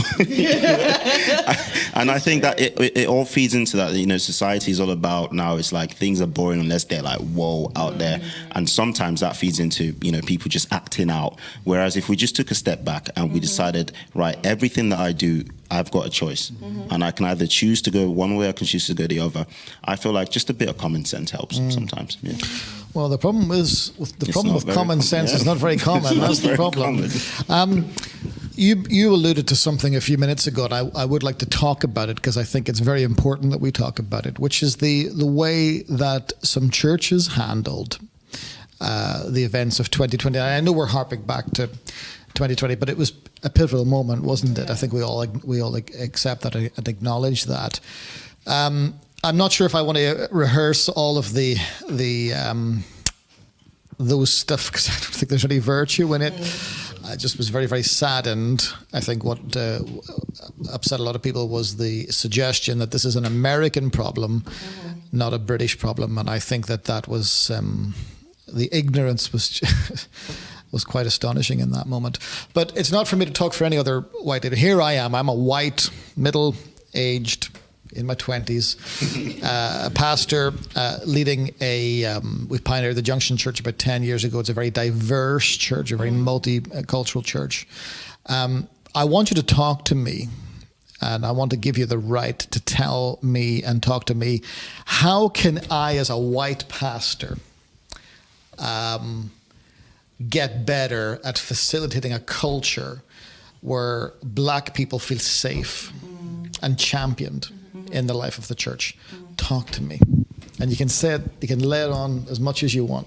And I think that it all feeds into that. You know, society is all about now. It's like things are boring unless they're like whoa out there, and sometimes that feeds into, you know, people just acting out. Whereas if we just took a step back and we decided, right, everything that I do, I've got a choice, and I can either choose to go one way or I can choose to go the other. I feel like just a bit of common sense helps sometimes. Yeah. Well, the problem is with common sense is not very common. That's the problem. You alluded to something a few minutes ago, and I would like to talk about it because I think it's very important that we talk about it, which is the way that some churches handled the events of 2020. I know we're harping back to 2020, but it was a pivotal moment, wasn't it? I think we all accept that and acknowledge that. I'm not sure if I want to rehearse all of those stuff because I don't think there's any virtue in it. I just was very, very saddened. I think what upset a lot of people was the suggestion that this is an American problem, not a British problem, and I think that was the ignorance was was quite astonishing in that moment. But it's not for me to talk for any other white leader. Here I am. I'm a white, middle-aged, in my 20s, pastor leading we pioneered the Junction Church about 10 years ago. It's a very diverse church, a very multicultural church. I want you to talk to me, and I want to give you the right to tell me and talk to me. How can I, as a white pastor, get better at facilitating a culture where black people feel safe and championed in the life of the church? Talk to me. And you can say it, you can lay it on as much as you want.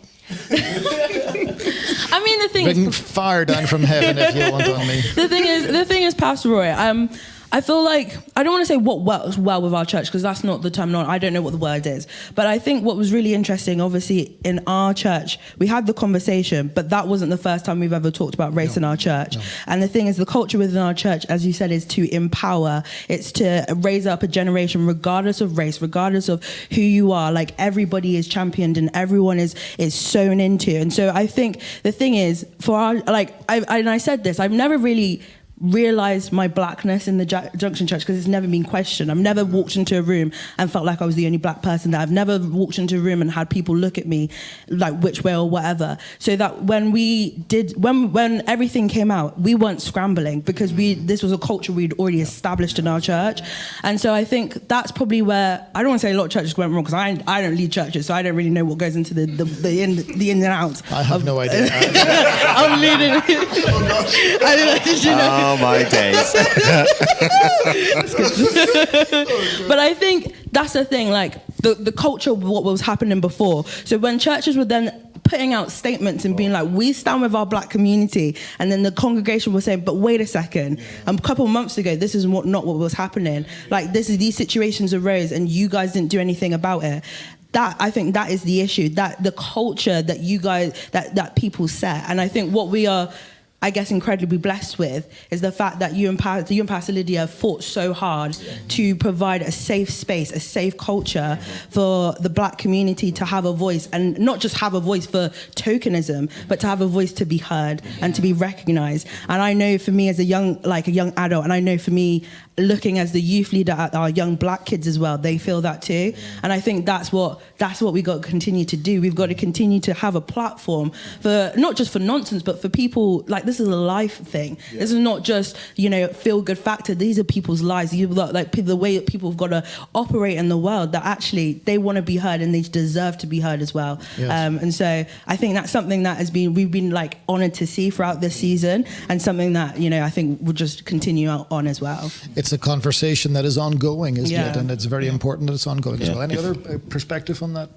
I mean, the thing Bring is, fire down from heaven if you want on me. the thing is, Pastor Roy, I feel like, I don't want to say what works well with our church, because that's not the terminology. I don't know what the word is. But I think what was really interesting, obviously, in our church, we had the conversation, but that wasn't the first time we've ever talked about race in our church. No. And the thing is, the culture within our church, as you said, is to empower. It's to raise up a generation, regardless of race, regardless of who you are. Like, everybody is championed and everyone is sown into. And so I think the thing is, for our, like, I said this, I've never really realized my blackness in the Junction Church because it's never been questioned. I've never walked into a room and felt like I was the only black person there. I've never walked into a room and had people look at me like which way or whatever. So that when everything came out, we weren't scrambling because this was a culture we'd already established in our church. And so I think that's probably where, I don't want to say a lot of churches went wrong because I don't lead churches, so I don't really know what goes into the in and outs. I have no idea. I'm leading. Oh gosh. I don't know. Oh my days. But I think that's the thing, like the culture of what was happening before. So when churches were then putting out statements and being like, we stand with our black community, and then the congregation was saying, but wait a second, a couple of months ago, this is not what was happening. Like, these situations arose and you guys didn't do anything about it. That, I think, that is the issue, that the culture that you guys, that people set. And I think what we are, I guess, incredibly blessed with is the fact that you and Pastor Lydia fought so hard to provide a safe space, a safe culture for the black community to have a voice, and not just have a voice for tokenism, but to have a voice to be heard and to be recognized. And I know for me as a young adult, and I know for me looking as the youth leader at our young black kids as well, they feel that too. And I think that's what we got to continue to do. We've got to continue to have a platform for, not just for nonsense, but for people, like, this is a life thing. Yeah. This is not just, feel good factor. These are people's lives. The way that people have got to operate in the world, that actually they want to be heard and they deserve to be heard as well. Yes. And so I think that's something that we've been like honored to see throughout this season, and something that, I think will just continue on as well. It's a conversation that is ongoing, isn't it? And it's very important that it's ongoing as well. Any other perspective on that,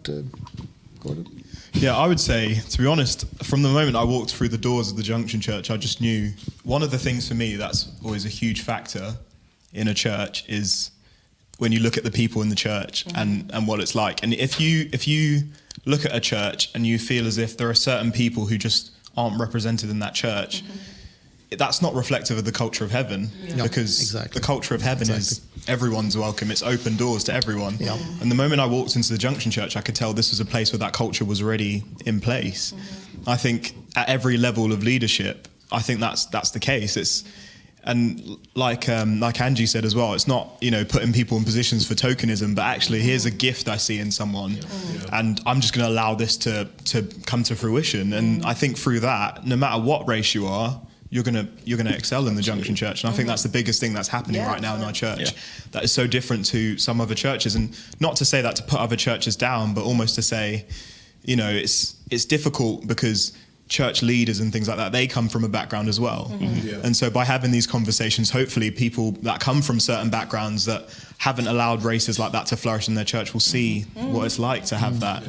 Gordon? Yeah, I would say, to be honest, from the moment I walked through the doors of the Junction Church, I just knew one of the things for me that's always a huge factor in a church is when you look at the people in the church and what it's like. And if you look at a church and you feel as if there are certain people who just aren't represented in that church, that's not reflective of the culture of heaven, because the culture of heaven is everyone's welcome. It's open doors to everyone. Yeah. And the moment I walked into the Junction Church, I could tell this was a place where that culture was already in place. I think at every level of leadership, I think that's the case. And like Angie said as well, it's not, putting people in positions for tokenism, but actually here's a gift I see in someone, and I'm just going to allow this to come to fruition. And I think through that, no matter what race you are, you're gonna excel in the Junction Church. And I think that's the biggest thing that's happening right now in our church. That is so different to some other churches. And not to say that to put other churches down, but almost to say, it's difficult because church leaders and things like that, they come from a background as well. And so by having these conversations, hopefully people that come from certain backgrounds that haven't allowed races like that to flourish in their church will see what it's like to have that.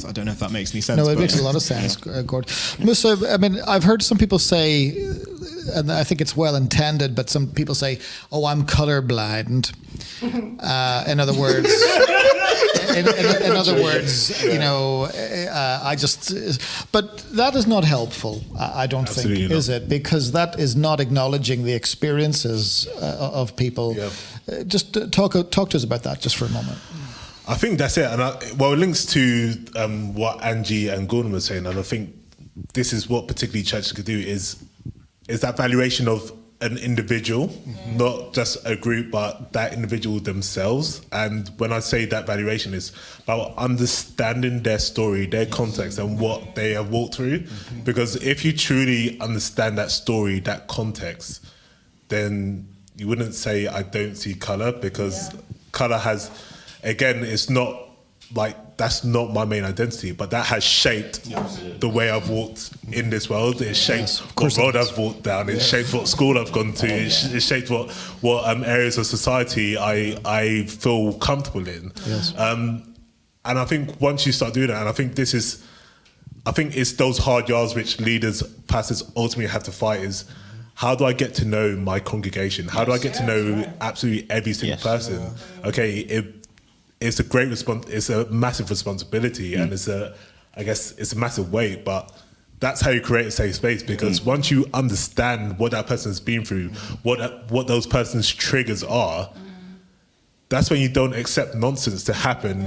I don't know if that makes any sense. No, it makes a lot of sense, Gord. Musa, I mean, I've heard some people say, and I think it's well intended, but some people say, "Oh, I'm colorblind." In other words, in other words, I just. But that is not helpful. I don't Absolutely think, not. is it? Because that is not acknowledging the experiences of people. Yeah. Just talk to us about that just for a moment. I think that's it. And it links to what Angie and Gordon were saying, and I think this is what particularly churches could do is that valuation of an individual, not just a group, but that individual themselves. And when I say that valuation, is about understanding their story, their context, and what they have walked through. Because if you truly understand that story, that context, then you wouldn't say I don't see colour, because colour has, again, it's not like, that's not my main identity, but that has shaped the way I've walked in this world. It's shaped what road I've walked down. It's shaped what school I've gone to. It's shaped what areas of society I feel comfortable in. And I think once you start doing that, and I think it's those hard yards which leaders, pastors ultimately have to fight is, how do I get to know my congregation? How do I get to know absolutely every single person? Okay, it's a great it's a massive responsibility, and it's a massive weight, but that's how you create a safe space, because once you understand what that person's been through, what those person's triggers are, that's when you don't accept nonsense to happen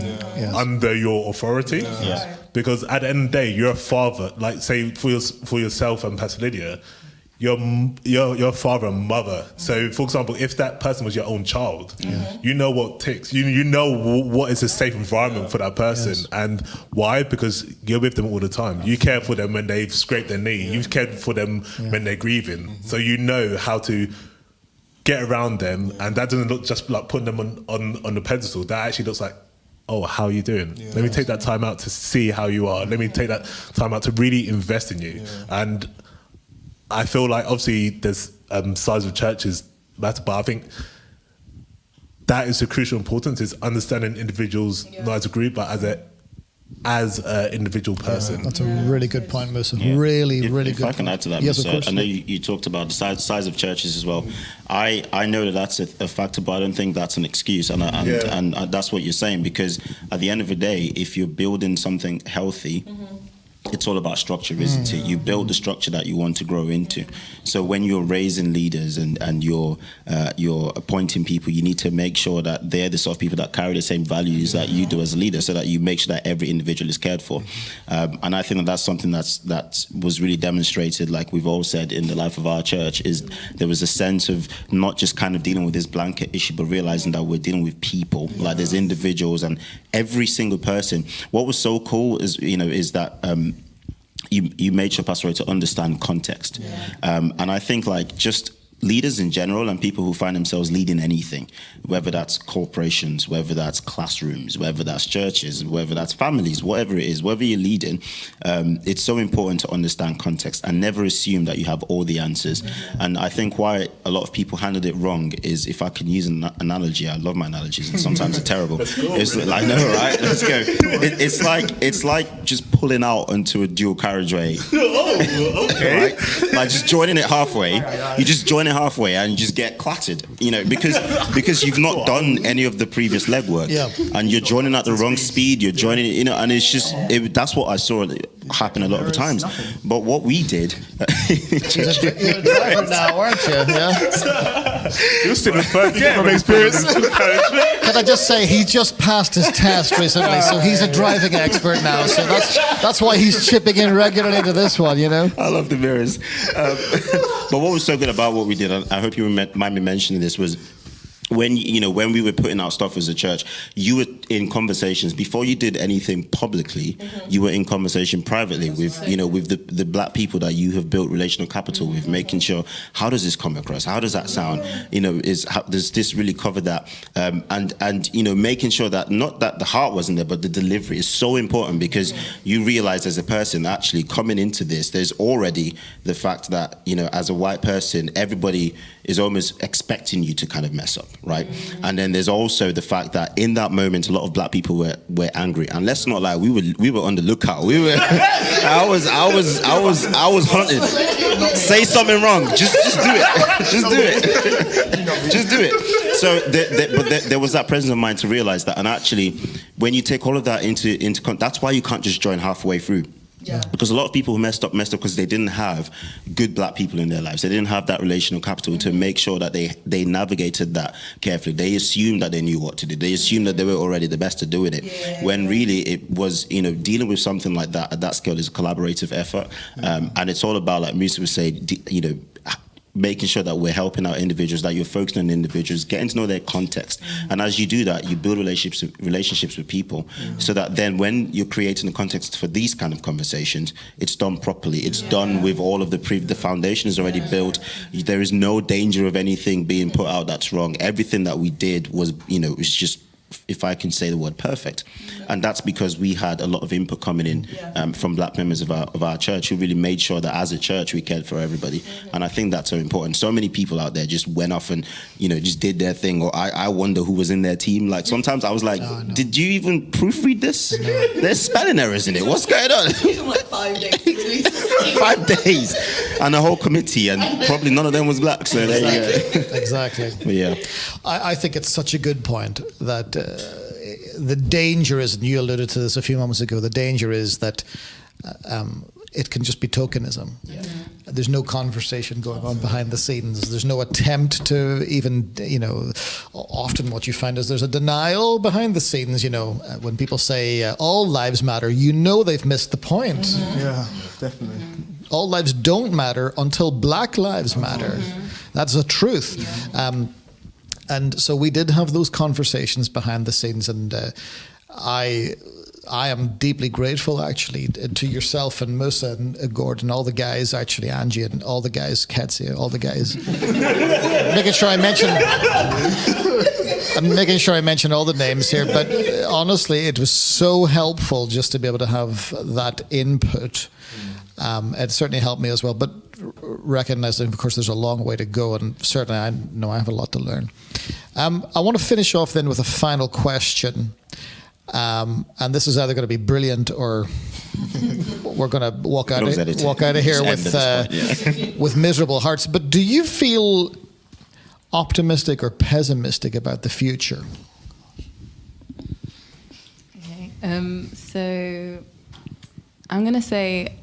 under your authority. Because at the end of the day, you're a father, like say for yourself and Pastor Lydia, your father and mother. So, for example, if that person was your own child, you know what ticks. You know what is a safe environment for that person, and why? Because you're with them all the time. You care for them when they've scraped their knee. You've cared for them when they're grieving. So you know how to get around them, and that doesn't look just like putting them on the pedestal. That actually looks like, oh, how are you doing? Let me take that time out to see how you are. Let me take that time out to really invest in you. And I feel like obviously there's size of churches matter, but I think that is the crucial importance, is understanding individuals not as a group, but as an individual person. That's a really good point, Musa. Really good. If I can add to that, yes, Musa, I know you talked about the size of churches as well. I know that's a factor, but I don't think that's an excuse, and that's what you're saying, because at the end of the day, if you're building something healthy, it's all about structure, isn't it? You build the structure that you want to grow into. So when you're raising leaders and you're appointing people, you need to make sure that they're the sort of people that carry the same values that you do as a leader, so that you make sure that every individual is cared for. And I think that's something that was really demonstrated, like we've all said, in the life of our church, is there was a sense of not just kind of dealing with this blanket issue, but realizing that we're dealing with people, like there's individuals, and every single person. What was so cool is that you made sure, Pastor Ray, to understand context. And I think like just leaders in general, and people who find themselves leading anything, whether that's corporations, whether that's classrooms, whether that's churches, whether that's families, whatever it is, whether you're leading, it's so important to understand context and never assume that you have all the answers. And I think why a lot of people handled it wrong is, if I can use an analogy, I love my analogies, and sometimes they're terrible. It's, I know, right? Let's go. It's like just pulling out onto a dual carriageway. Oh, okay. Right? Like just joining it halfway. You just join it halfway and you just get clattered, because you've not done any of the previous legwork, and you're joining at the wrong speed. You're joining it, and it's just that's what I saw happen a lot of the times. But what we did... You're a driver now, aren't you? Yeah. You're still a third from experience. Can I just say, he just passed his test recently, so he's a driving expert now. So that's why he's chipping in regularly to this one, you know? I love the mirrors. But what was so good about what we did, I hope you mind me mentioning this, was when we were putting out stuff as a church, you were in conversations before you did anything publicly. You were in conversation privately with the black people that you have built relational capital with, making sure, how does this come across? How does that sound? Does this really cover that? And making sure that not that the heart wasn't there, but the delivery is so important, because you realize as a person actually coming into this, there's already the fact that as a white person, everybody is almost expecting you to kind of mess up, right? And then there's also the fact that in that moment, a lot of black people were angry, and let's not lie, we were on the lookout. We were, I was hunted. Say something wrong, just do it, just do it. So there was that presence of mind to realize that, and actually, when you take all of that into that's why you can't just join halfway through. Yeah. Because a lot of people who messed up because they didn't have good black people in their lives. They didn't have that relational capital to make sure that they navigated that carefully. They assumed that they knew what to do. They assumed that they were already the best at doing it. Yeah. When really it was, dealing with something like that at that scale is a collaborative effort. And it's all about, like Musa would say, making sure that we're helping out individuals, that you're focusing on individuals, getting to know their context. And as you do that, you build relationships with people, so that then when you're creating the context for these kind of conversations, it's done properly. It's done with all of the foundation is already built. There is no danger of anything being put out that's wrong. Everything that we did was, was just, if I can say the word, perfect. And that's because we had a lot of input coming in from black members of our church, who really made sure that as a church we cared for everybody. And I think that's so important. So many people out there just went off and just did their thing, or I wonder who was in their team. Like sometimes I was like, did you even proofread this? There's spelling errors in it. What's going on? Like 5 days. 5 days, and a whole committee, and probably none of them was black. So there you go. Exactly. But yeah, I think it's such a good point that the danger is, and you alluded to this a few moments ago, the danger is that it can just be tokenism. Yeah. There's no conversation going on behind the scenes. There's no attempt to even, often what you find is there's a denial behind the scenes, when people say all lives matter, they've missed the point. Yeah, definitely. All lives don't matter until black lives matter. That's the truth. And so we did have those conversations behind the scenes, and I am deeply grateful, actually, to yourself and Musa and Gordon, all the guys, actually Angie and all the guys, Ketsia, all the guys. I'm making sure I mention all the names here, but honestly, it was so helpful just to be able to have that input. It certainly helped me as well, but recognizing, of course, there's a long way to go, and certainly I know I have a lot to learn. I want to finish off then with a final question, and this is either going to be brilliant or we're going to walk out of here with miserable hearts. But do you feel optimistic or pessimistic about the future? Okay. So I'm going to say,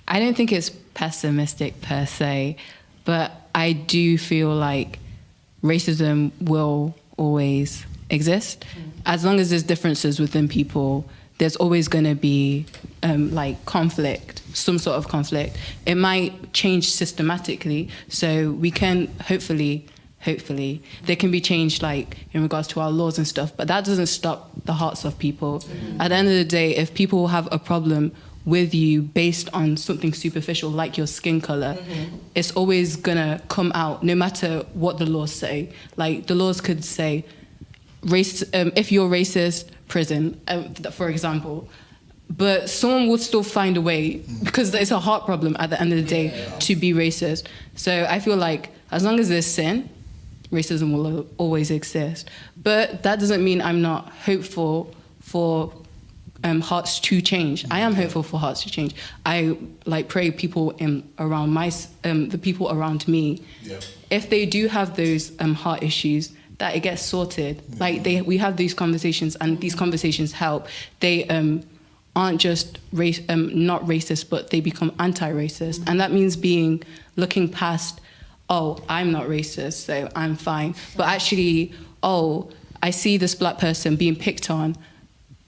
I don't think it's pessimistic per se, but I do feel like racism will always exist. As long as there's differences within people, there's always going to be conflict, some sort of conflict. It might change systematically, so we can hopefully there can be change in regards to our laws and stuff, but that doesn't stop the hearts of people. At the end of the day, if people have a problem with you based on something superficial like your skin color, it's always gonna come out no matter what the laws say. Like the laws could say if you're racist, prison, for example, but someone would still find a way, because it's a heart problem at the end of the day to be racist. So I feel like as long as there's sin, racism will always exist. But that doesn't mean I'm not hopeful for hearts to change. I am hopeful for hearts to change. I pray people around the people around me, if they do have those heart issues, that it gets sorted. We have these conversations, and these conversations help. They aren't just not racist, but they become anti-racist. And that means looking past, oh, I'm not racist, so I'm fine. But actually, oh, I see this black person being picked on,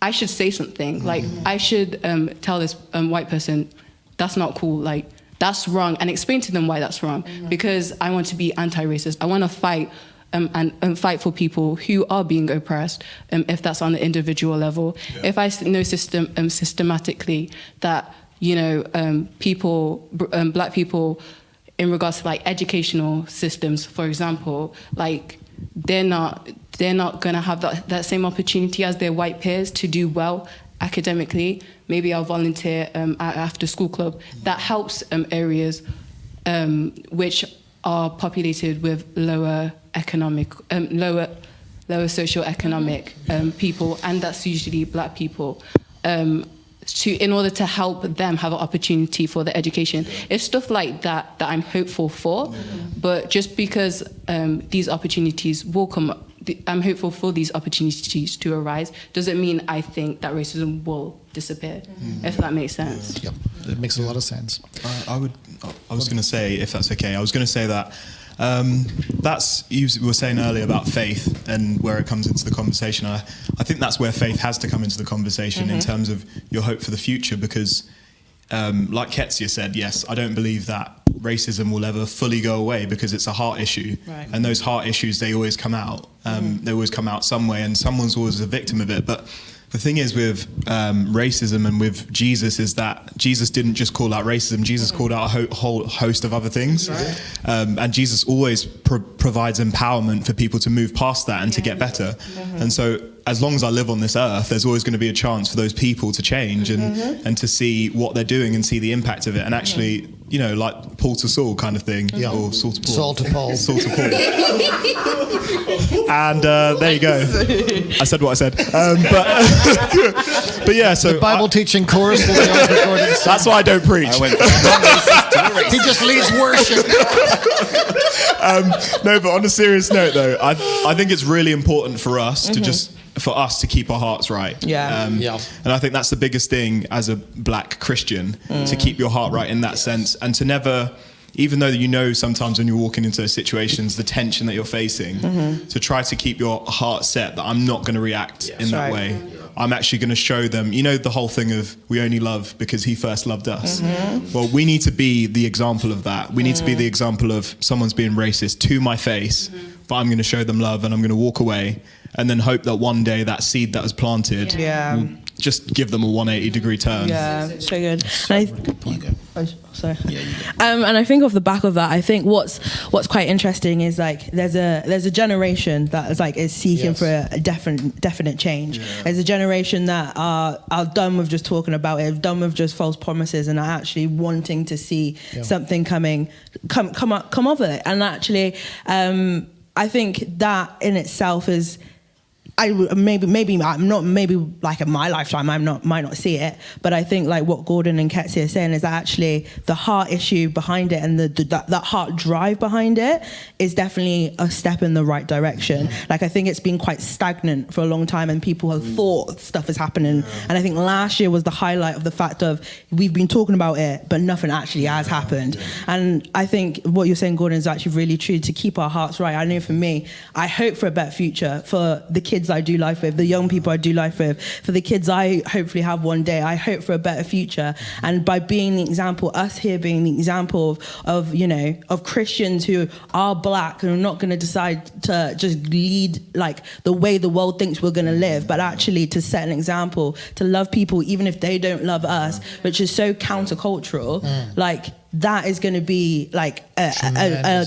I should say something. Like, I should tell this white person, that's not cool, like, that's wrong, and explain to them why that's wrong. Because I want to be anti-racist. I want to fight and fight for people who are being oppressed, if that's on the individual level. Yeah. If I know systematically that, you know, people, black people, in regards to like educational systems, for example, like they're not gonna have that same opportunity as their white peers to do well academically. Maybe I'll volunteer at after school club. That helps areas which are populated with lower socio-economic people, and that's usually black people, in order to help them have an opportunity for the education. It's stuff like that I'm hopeful for, but just because these opportunities will come up, I'm hopeful for these opportunities to arise, doesn't mean I think that racism will disappear, if that makes sense. Yep, it makes a lot of sense. I was going to say, if that's okay, I was going to say that that's, you were saying earlier about faith and where it comes into the conversation. I think that's where faith has to come into the conversation in terms of your hope for the future, because like Ketsia said, yes, I don't believe that racism will ever fully go away, because it's a heart issue. Right. And those heart issues, they always come out. They always come out some way, and someone's always a victim of it. But the thing is with racism and with Jesus is that Jesus didn't just call out racism, Jesus called out a whole host of other things. Right. And Jesus always provides empowerment for people to move past that and to get better. And so as long as I live on this earth, there's always going to be a chance for those people to change and to see what they're doing and see the impact of it. And actually, you know, like Paul to Saul kind of thing, or Saul to Paul. Saul to Paul. Saul to Paul. And there you go. I said what I said. But yeah, so the Bible teaching course will be on recording. That's why I don't preach. He just leads worship. No, but on a serious note, though, I think it's really important for us to keep our hearts right. And I think that's the biggest thing as a black Christian, to keep your heart right in that sense, and to never, even though you know sometimes when you're walking into those situations, the tension that you're facing, to try to keep your heart set that I'm not going to react in that way. I'm actually going to show them, you know, the whole thing of we only love because he first loved us. Well, we need to be the example of that. We need to be the example of someone's being racist to my face, but I'm going to show them love and I'm going to walk away, and then hope that one day that seed that was planted will just give them a 180-degree turn. Yeah, so good. Good point. Sorry. And I think off the back of that, I think what's quite interesting is like there's a generation that is seeking for a definite change. There's a generation that are done with just talking about it, done with just false promises, and are actually wanting to see something come of it. And actually, I think that in itself is. Maybe I'm not, maybe like in my lifetime might not see it, but I think like what Gordon and Ketsia are saying is that actually the heart issue behind it and that heart drive behind it is definitely a step in the right direction. Like I think it's been quite stagnant for a long time, and people have thought stuff is happening, and I think last year was the highlight of the fact of we've been talking about it but nothing actually has happened. And I think what you're saying, Gordon, is actually really true, to keep our hearts right. I know for me, I hope for a better future for the kids I do life with, the young people I do life with, for the kids I hopefully have one day. I hope for a better future, and by being the example, us here being the example of you know, of Christians who are black and are not going to decide to just lead like the way the world thinks we're going to live, but actually to set an example, to love people even if they don't love us, which is so countercultural. Like that is going to be like a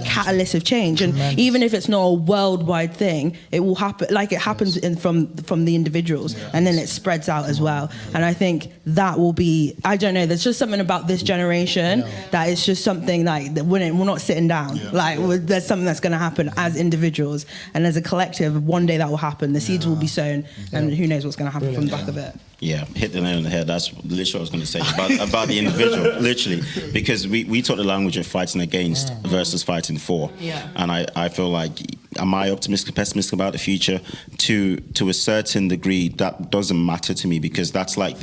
catalyst of change. And even if it's not a worldwide thing, it will happen, like it happens from the individuals, and then it spreads out as well. And I think that will be, I don't know, there's just something about this generation that is just something like that we're not sitting down. Like there's something that's going to happen as individuals and as a collective. One day that will happen, the seeds will be sown, and who knows what's going to happen from the back of it. Yeah, hit the nail on the head. That's literally what I was going to say about the individual, literally, because we taught the language of fighting against versus fighting for. And I feel like am I optimistic, pessimistic about the future? To a certain degree, that doesn't matter to me, because that's like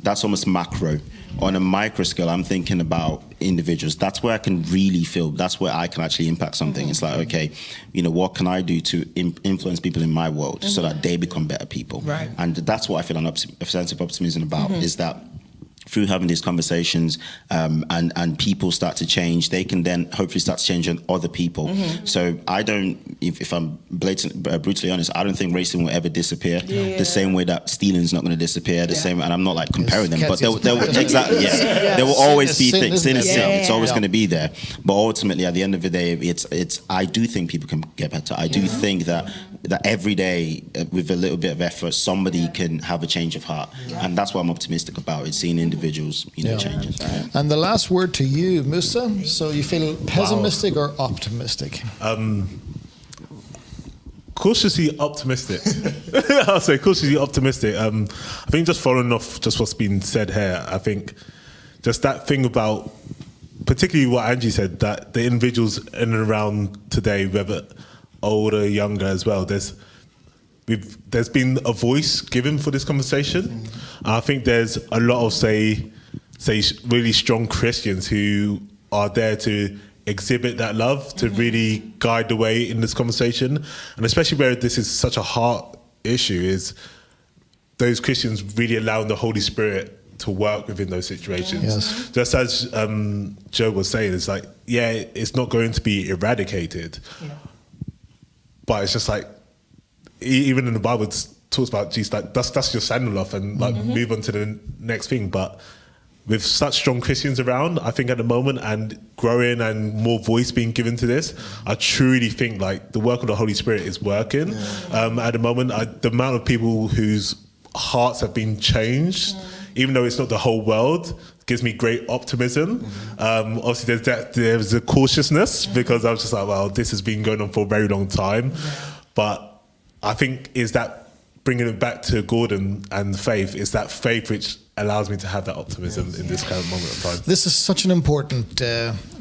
that's almost macro. On a micro scale, I'm thinking about individuals. That's where I can really feel. That's where I can actually impact something. It's like, okay, what can I do to influence people in my world so that they become better people? Right. And that's what I feel a sense of optimism about, is that through having these conversations and people start to change, they can then hopefully start to change on other people. So I don't, if I'm brutally honest, I don't think racism will ever disappear. The same way that stealing is not going to disappear. The same, and I'm not like comparing them, but exactly, there will always be things. Sin is sin. It's always going to be there. But ultimately, at the end of the day, it's. I do think people can get better. I do think that every day, with a little bit of effort, somebody can have a change of heart, and that's what I'm optimistic about. It's seeing individuals, changes. And the last word to you, Musa. So you feel pessimistic or optimistic? Cautiously optimistic. I'll say cautiously optimistic. I think just following off just what's been said here, I think just that thing about, particularly what Angie said, that the individuals in and around today, whether older, younger as well, there's been a voice given for this conversation. I think there's a lot of say really strong Christians who are there to exhibit that love, to really guide the way in this conversation, and especially where this is such a heart issue, is those Christians really allowing the Holy Spirit to work within those situations. Yes. Just as Joe was saying, it's like, it's not going to be eradicated, but it's just like, even in the Bible, it talks about, geez, like dust your sandal off and like move on to the next thing. But with such strong Christians around, I think at the moment, and growing and more voice being given to this, I truly think like the work of the Holy Spirit is working. At the moment, the amount of people whose hearts have been changed, even though it's not the whole world, gives me great optimism. Obviously, there's a cautiousness, because I was just like, well, this has been going on for a very long time. But I think is that bringing it back to Gordon and faith, is that faith which allows me to have that optimism in this current moment of time. This is such an important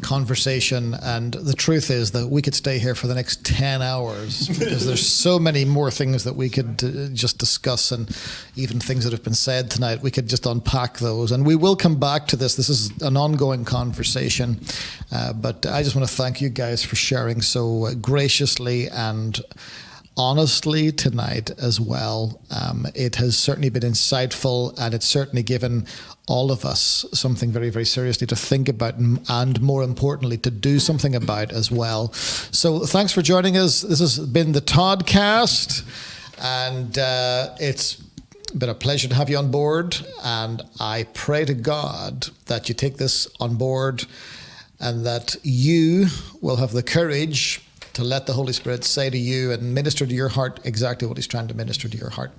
conversation, and the truth is that we could stay here for the next 10 hours because there's so many more things that we could just discuss, and even things that have been said tonight, we could just unpack those, and we will come back to this. This is an ongoing conversation, but I just want to thank you guys for sharing so graciously and honestly tonight as well. It has certainly been insightful, and it's certainly given all of us something very, very seriously to think about, and more importantly, to do something about as well. So thanks for joining us. This has been the Toddcast, and it's been a pleasure to have you on board, and I pray to God that you take this on board and that you will have the courage to let the Holy Spirit say to you and minister to your heart exactly what he's trying to minister to your heart.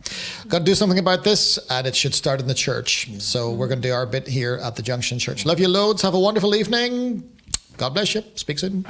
Got to do something about this, and it should start in the church. So we're going to do our bit here at the Junction Church. Love you loads. Have a wonderful evening. God bless you. Speak soon.